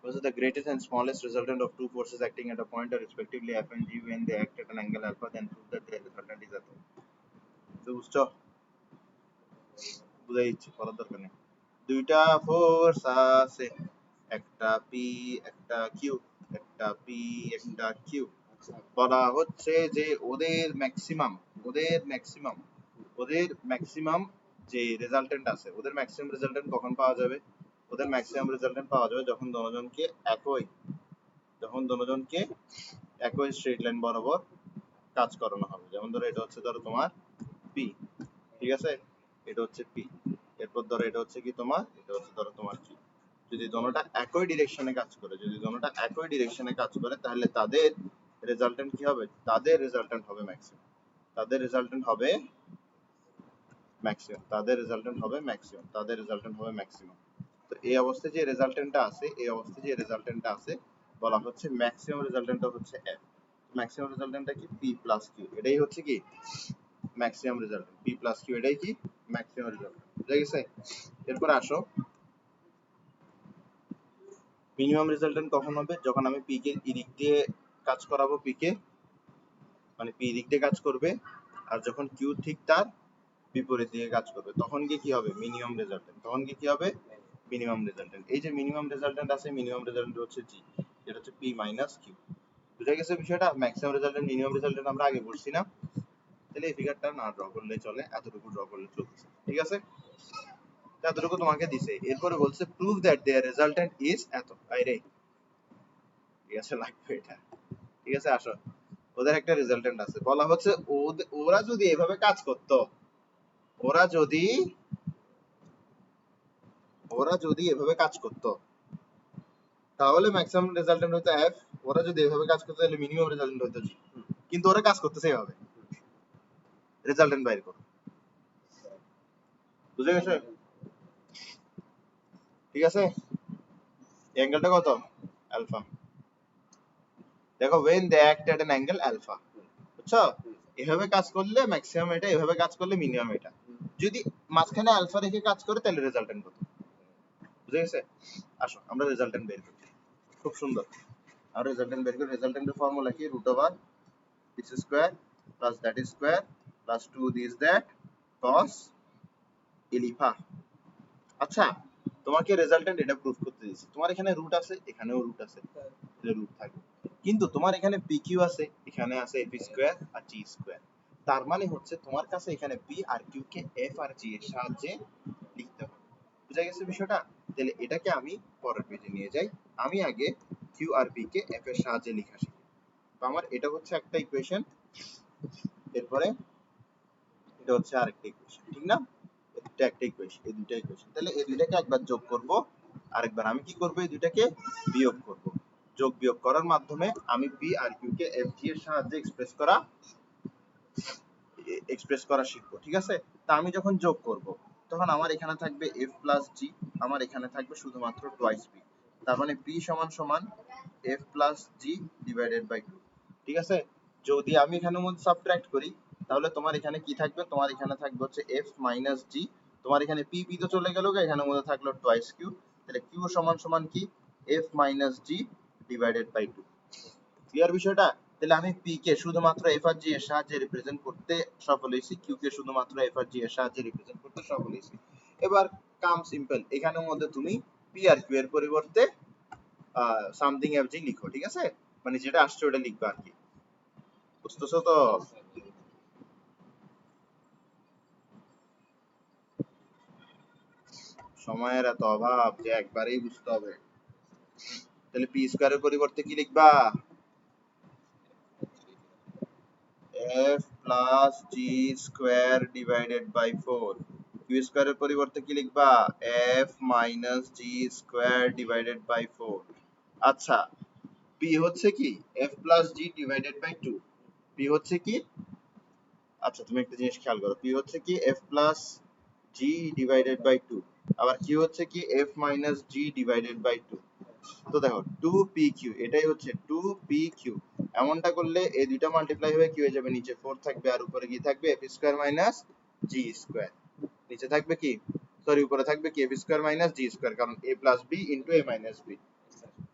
what is the greatest and smallest resultant of two forces acting at a point or respectively f and g when they act at an angle alpha, then prove that their resultant is alpha? তো বুঝছো, বুঝাই দিচ্ছি, পড়ার দরকার নেই। দুইটা force আছে, একটা পি একটা কিউ, একটা পি একটা কিউ, বলা হচ্ছে যে ওদের ম্যাক্সিমাম যে রেজাল্টেন্ট আছে, ওদের ম্যাক্সিমাম রেজাল্টেন্ট কখন পাওয়া যাবে, ওদের ম্যাক্সিমাম রেজাল্টেন্ট পাওয়া যাবে যখন দনোজনকে একই স্ট্রেট লাইন বরাবর কাজ করানো হবে। যেমন ধরো এটা হচ্ছে ধরো তোমার পি, ঠিক আছে, এটা হচ্ছে পি, এরপর ধরো এটা হচ্ছে কি তোমার, এটা হচ্ছে ধরো তোমার কি, যদি দোনোটা একই ডিরেকশনে কাজ করে তাহলে তাদের রেজাল্টেন্ট কি হবে, তাদের রেজাল্টেন্ট হবে ম্যাক্সিমাম, তাদের রেজাল্টেন্ট হবে ম্যাক্সিমাম। তো এই অবস্থায় যে রেজাল্টেন্টটা আছে বলা হচ্ছে ম্যাক্সিমাম রেজাল্টেন্টটা হচ্ছে এফ, ম্যাক্সিমাম রেজাল্টেন্টটা কি পি প্লাস কিউ, এটাই হচ্ছে কি maximum resultant, p plus q এটাই কি ম্যাক্সিমাম রেজাল্টেন্ট, বুঝা গেছে? এরপর আসো, মিনিমাম রেজাল্টেন্ট কখন হবে, যখন আমি পি কে এদিক দিয়ে কাজ করাবো, পি কে মানে পি এদিক দিয়ে কাজ করবে, আর যখন কিউ ঠিক তার বিপরীত দিকে কাজ করবে তখন গিয়ে কি হবে মিনিমাম রেজাল্টেন্ট, তখন গিয়ে কি হবে মিনিমাম রেজাল্টেন্ট। এই যে মিনিমাম রেজাল্টেন্ট আছে, মিনিমাম রেজাল্টেন্ট হচ্ছে জি, যেটা হচ্ছে পি মাইনাস কিউ, বুঝা গেছে বিষয়টা? ম্যাক্সিমাম রেজাল্টেন্ট মিনিমাম রেজাল্টেন্ট আমরা আগে পড়ছি না, তাহলে এই ফিগারটা না ড্র করলে চলে, এতটুকু ড্র করলে চলছে, ঠিক আছে? এতটুকু তোমাকে দিছে, এরপরে বলছে prove that there resultant is এত, আইরে ঠিক আছে, লাগবে এটা, ঠিক আছে? আসো, ওদের একটা রেজাল্টেন্ট আছে, বলা হচ্ছে ওরা যদি এভাবে কাজ করতো, ওরা যদি এভাবে কাজ করতো তাহলে ম্যাক্সিমাম রেজাল্টেন্ট হতো এফ, ওরা যদি এভাবে কাজ করতো তাহলে মিনিমাম রেজাল্টেন্ট হতো জি, কিন্তু ওরা কাজ করতেছে এভাবে, রেজাল্টেন্ট বাইর করো, বুঝে গেছে? ঠিক আছে, অ্যাঙ্গেলটা কত, আলফা, দেখো when they act at an angle alpha, বুঝছো? এভাবে কাজ করলে ম্যাক্সিমাম এটা, এভাবে কাজ করলে মিনিমাম এটা, যদি মাঝখানে আলফা রেখে কাজ করে তাহলে রেজাল্টেন্ট কত, বুঝে গেছে? আসো আমরা রেজাল্টেন্ট বের করি, খুব সুন্দর, আর রেজাল্টেন্ট বের করি, রেজাল্টেন্টের ফর্মুলা কি, root over this square plus that square plus 2 this that cos এলিফা। আচ্ছা, তোমাকে রেজাল্টেন্ট এটা প্রুফ করতে দিয়েছি, তোমার এখানে রুট আছে, এখানেও রুট আছে, রুট থাকবে, কিন্তু তোমার এখানে পি কিউ আছে, এখানে আছে এফ স্কয়ার আর জি স্কয়ার, তার মানে হচ্ছে তোমার কাছে এখানে P R Q K F R জি এর সাহায্যে লিখতে হবে, বুঝা গেছে বিষয়টা? তাহলে এটাকে আমি পরের পেজে নিয়ে যাই, আমি আগে Q R P K F এর সাহায্যে লেখা শিখি, তো আমার এটা হচ্ছে একটা ইকুয়েশন, এরপরে এটা হচ্ছে আরেকটা ইকুয়েশন, ঠিক না? এটা একটা ইকুয়েশন, এই দুটো ইকুয়েশন, তাহলে এই দুটাকে একবার যোগ করব, আরেকবার আমি কি করব, এই দুটাকে বিয়োগ করব, যোগ বিয়োগ করার মাধ্যমে আমি P R Q K F G এর সাহায্যে এক্সপ্রেস করা শিখবো, ঠিক আছে? তা আমি যখন যোগ করব তখন আমার এখানে থাকবে এফ প্লাস জি, আমার এখানে থাকবে শুধুমাত্র টোয়াইস পি, তার মানে পি সমান সমান f plus G divided by 2। ঠিক আছে, যদি আমি এখানের মধ্যে সাবট্রাক্ট করি তাহলে তোমার এখানে কি থাকবে, তোমার এখানে থাকবে হচ্ছে f মাইনাস জি, তোমার এখানে p p তো চলে গেল, এখানের মধ্যে থাকলো টুয়াইস q, তাহলে q সমান সমান কি f minus g divided by 2। Clear বিষয়টা? তাহলে আমি p কে শুধুমাত্র f আর g এর সাহায্যে রিপ্রেজেন্ট করতে সফল হয়েছি, q কে শুধুমাত্র f আর g এর সাহায্যে রিপ্রেজেন্ট করতে সফল হয়েছি। এবার কাম সিম্পল, এখানের মধ্যে তুমি p আর q এর পরিবর্তে সামথিং এফ জি লিখো। ঠিক আছে, মানে যেটা আসছে ওটা লিখবা আর কি, বুঝতেছো তো? সময়ের এত অভাব যে একবারেই বুঝতে হবে। তাহলে পি স্কয়ারের পরিবর্তে কি লিখবা? f plus G square divided by 4। Q স্কয়ারের পরিবর্তে কি লিখবা? f minus G square divided by 4। আচ্ছা, p হচ্ছে কি f plus G divided by 2। p হচ্ছে কি, আচ্ছা তুমি একটা জিনিস খেয়াল করো, p হচ্ছে কি f plus G divided by 2, আবার q হচ্ছে কি f minus g divided by 2। তো দেখো 2pq, এটাই হচ্ছে 2pq। এমনটা করলে এই দুইটা মাল্টিপ্লাই হয়ে কি হয়ে যাবে, নিচে 4 থাকবে আর উপরে কি থাকবে f square minus G square. নিচে থাকবে কি, সরি উপরে থাকবে কি f square minus G square, কারণ a plus b into a minus b।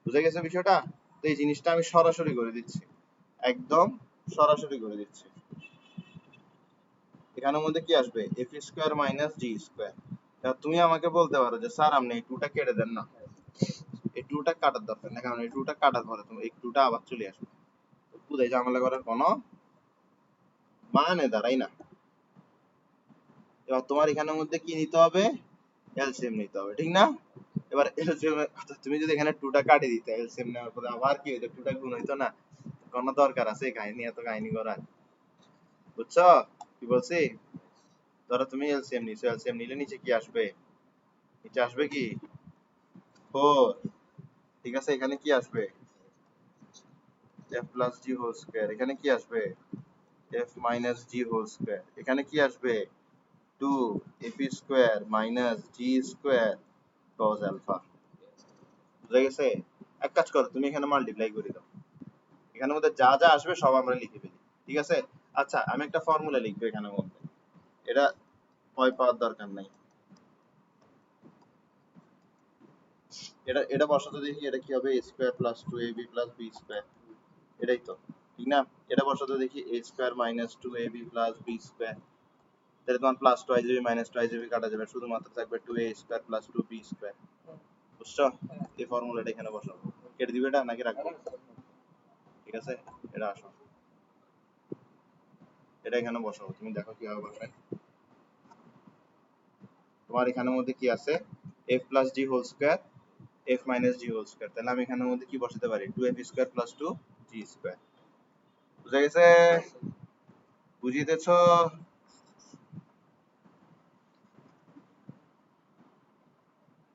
বুঝা গেছে বিষয়টা? তো এই জিনিসটা আমি সরাসরি করে দিচ্ছি, একদম সরাসরি করে দিচ্ছি। এখানের মধ্যে কি আসবে f square minus G square. তুমি আমাকে বলতে পারো যে স্যার আপনি এই 2 টা কেটে দেন না, এই 2 টা কাটার দরকার নেই, কারণ এই 2 টা কাটার পরে তুমি এই 2 টা আবার চলে আসবে, খুদাই ঝামেলা করার কোনো মানে দাঁড়াই না। এবার তোমার এখানের মধ্যে কি নিতে হবে, এলসিএম নিতে হবে, ঠিক না? এবার এলসিএম তুমি যদি এখানে 2 টা কাটি দিতে, এলসিএম নেওয়ার পরে আবার কি হইতো, 2 টা গুণ হইতো না, কোনো দরকার আছে কাহিনী এত কাহিনী করার? বুঝছো কি বলছি? ধরো তুমি এলসিএম নিছো, এলসিএম নিলে নিচে কি আসবে, নিচে আসবে কি 4। ঠিক আছে, এখানে কি আসবে f প্লাস জি হোল স্কয়ার, এখানে কি আসবে f মাইনাস জি হোল স্কয়ার, এখানে কি আসবে 2 f square minus G square cos alpha. বুঝা গেছে? এক কাজ করো, তুমি এখানে মাল্টিপ্লাই করে দাও, এখানের মধ্যে যা যা আসবে সব আমরা লিখে ফেলি। ঠিক আছে, আচ্ছা আমি একটা ফর্মুলা লিখবো এখানের মধ্যে, এটা ভয় পাওয়ার দরকার নাই। এটা এটা বসাতে দেখি, এটা কি হবে, a square plus 2ab plus b square, এটাই তো, ঠিক না? এটা বসাতে দেখি a square minus 2ab plus b square, তাহলে তোমার প্লাস টু আইজিবি মাইনাস টু আইজিবি কাটা যাবে, শুধুমাত্র থাকবে 2a square plus 2b square. বুঝছো? এই ফর্মুলাটা এখানে বসাবো, কেটে দিবে এটা নাকি রাখবো? ঠিক আছে, এটা আসো, এটা এখানে বসাবো, তুমি দেখো কিভাবে বসায়। তোমার এখানের মধ্যে কি আছে, f প্লাস জি হোল স্কয়ার f মাইনাস জি হোল স্কয়ার, তাহলে আমি এখানের মধ্যে কি বসাতে পারি, 2f square plus 2g square. বুঝা গেছে? বুঝিতেছো?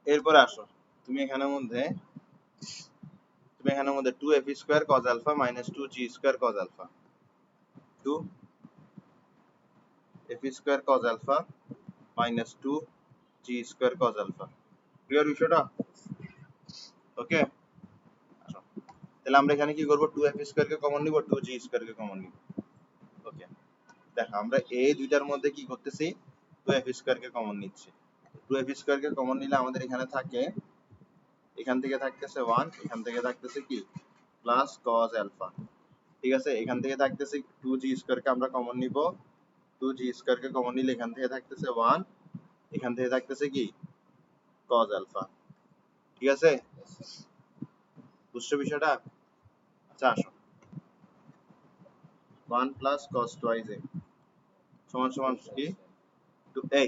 এরপরে আসো, তুমি এখানের মধ্যে 2f square cos alpha minus 2g square cos alpha, 2f square cos alpha minus 2g square cos alpha. Clear বিষয়টা? ওকে, আসো তাহলে আমরা এখানে কি করব, 2f স্কয়ার কে কমন নিব, 2g স্কয়ার কে কমন নিব। ওকে, দেখো আমরা এই দুইটার মধ্যে কি করতেছি, 2f স্কয়ার কে কমন নিচ্ছি। 2f স্কয়ার কে কমন নিলে আমাদের এখানে থাকে, এখান থেকে থাকতেছে 1, এখান থেকে থাকতেছে কি প্লাস cos আলফা। ঠিক আছে, এখান থেকে থাকতেছে 2g স্কয়ার কে আমরা কমন নিব, 2g স্কয়ার কে কমন নিলে এখান থেকে থাকতেছে 1, এখান থেকে থাকতেছে কি cos আলফা। ঠিক আছে, বুঝছো বিষয়টা? আচ্ছা আসো, 1 প্লাস cos টুয়াইস a সমান সমান কি 2a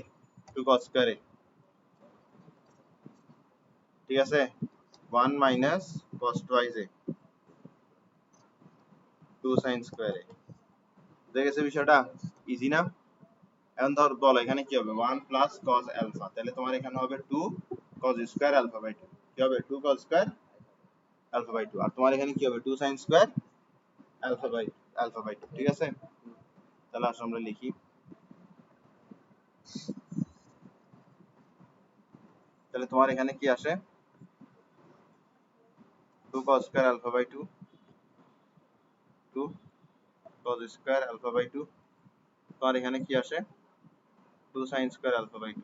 2 cos স্কয়ার a। ঠিক আছে, 1 minus cos twice a 2 sin square a। বুঝা গেছে বিষয়টা? ইজি না? এখন ধর বলো এখানে কি হবে, 1 প্লাস cos আলফা, তাহলে তোমার এখানে হবে 2 cos স্কয়ার আলফা বাই 2, কি হবে 2 cos স্কয়ার আলফা বাই 2, আর তোমার এখানে কি হবে 2 sin স্কয়ার আলফা বাই 2। ঠিক আছে, তাহলে আসলে আমরা লিখি, তাহলে তোমার এখানে কি আসে, 2 cos square alpha by 2, 2 cos square alpha by 2, তো আর এখানে কি আসে 2 sin square alpha by 2।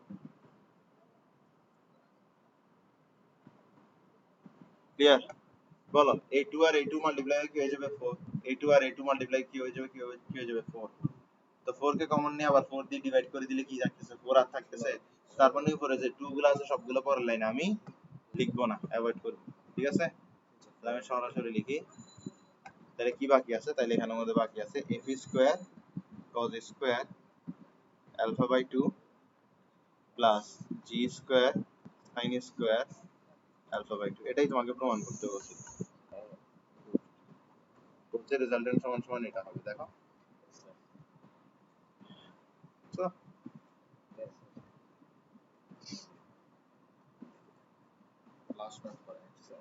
Clear? বলো এই 2 আর এই 2 মাল্টিপ্লাই কি হয়ে যাবে 4, এই 2 আর এই 2 মাল্টিপ্লাই কি হয়ে যাবে, কি হয়ে যাবে 4। তো 4 কে কমন নিয়ে আবার 4 দিয়ে ডিভাইড করে দিলে কি থাকতেছে 4 আর থাকতেছে, তারপর নিয়ে উপরে যে 2 গুলো আছে সবগুলো পরের লাইনে আমি লিখবো না, অ্যাভয়েড করব। ঠিক আছে, তাহলে আমি সরাসরি লিখি। তাহলে কি বাকি আছে, তাহলে এখানের মধ্যে বাকি আছে f square cos square alpha by 2 plus g square sin square alpha by 2। এটাই তোমাকে প্রমাণ করতে বলছি। হচ্ছে রেজাল্টেন্ট সমান সমান এটা হবে, দেখো তো Last one for answer.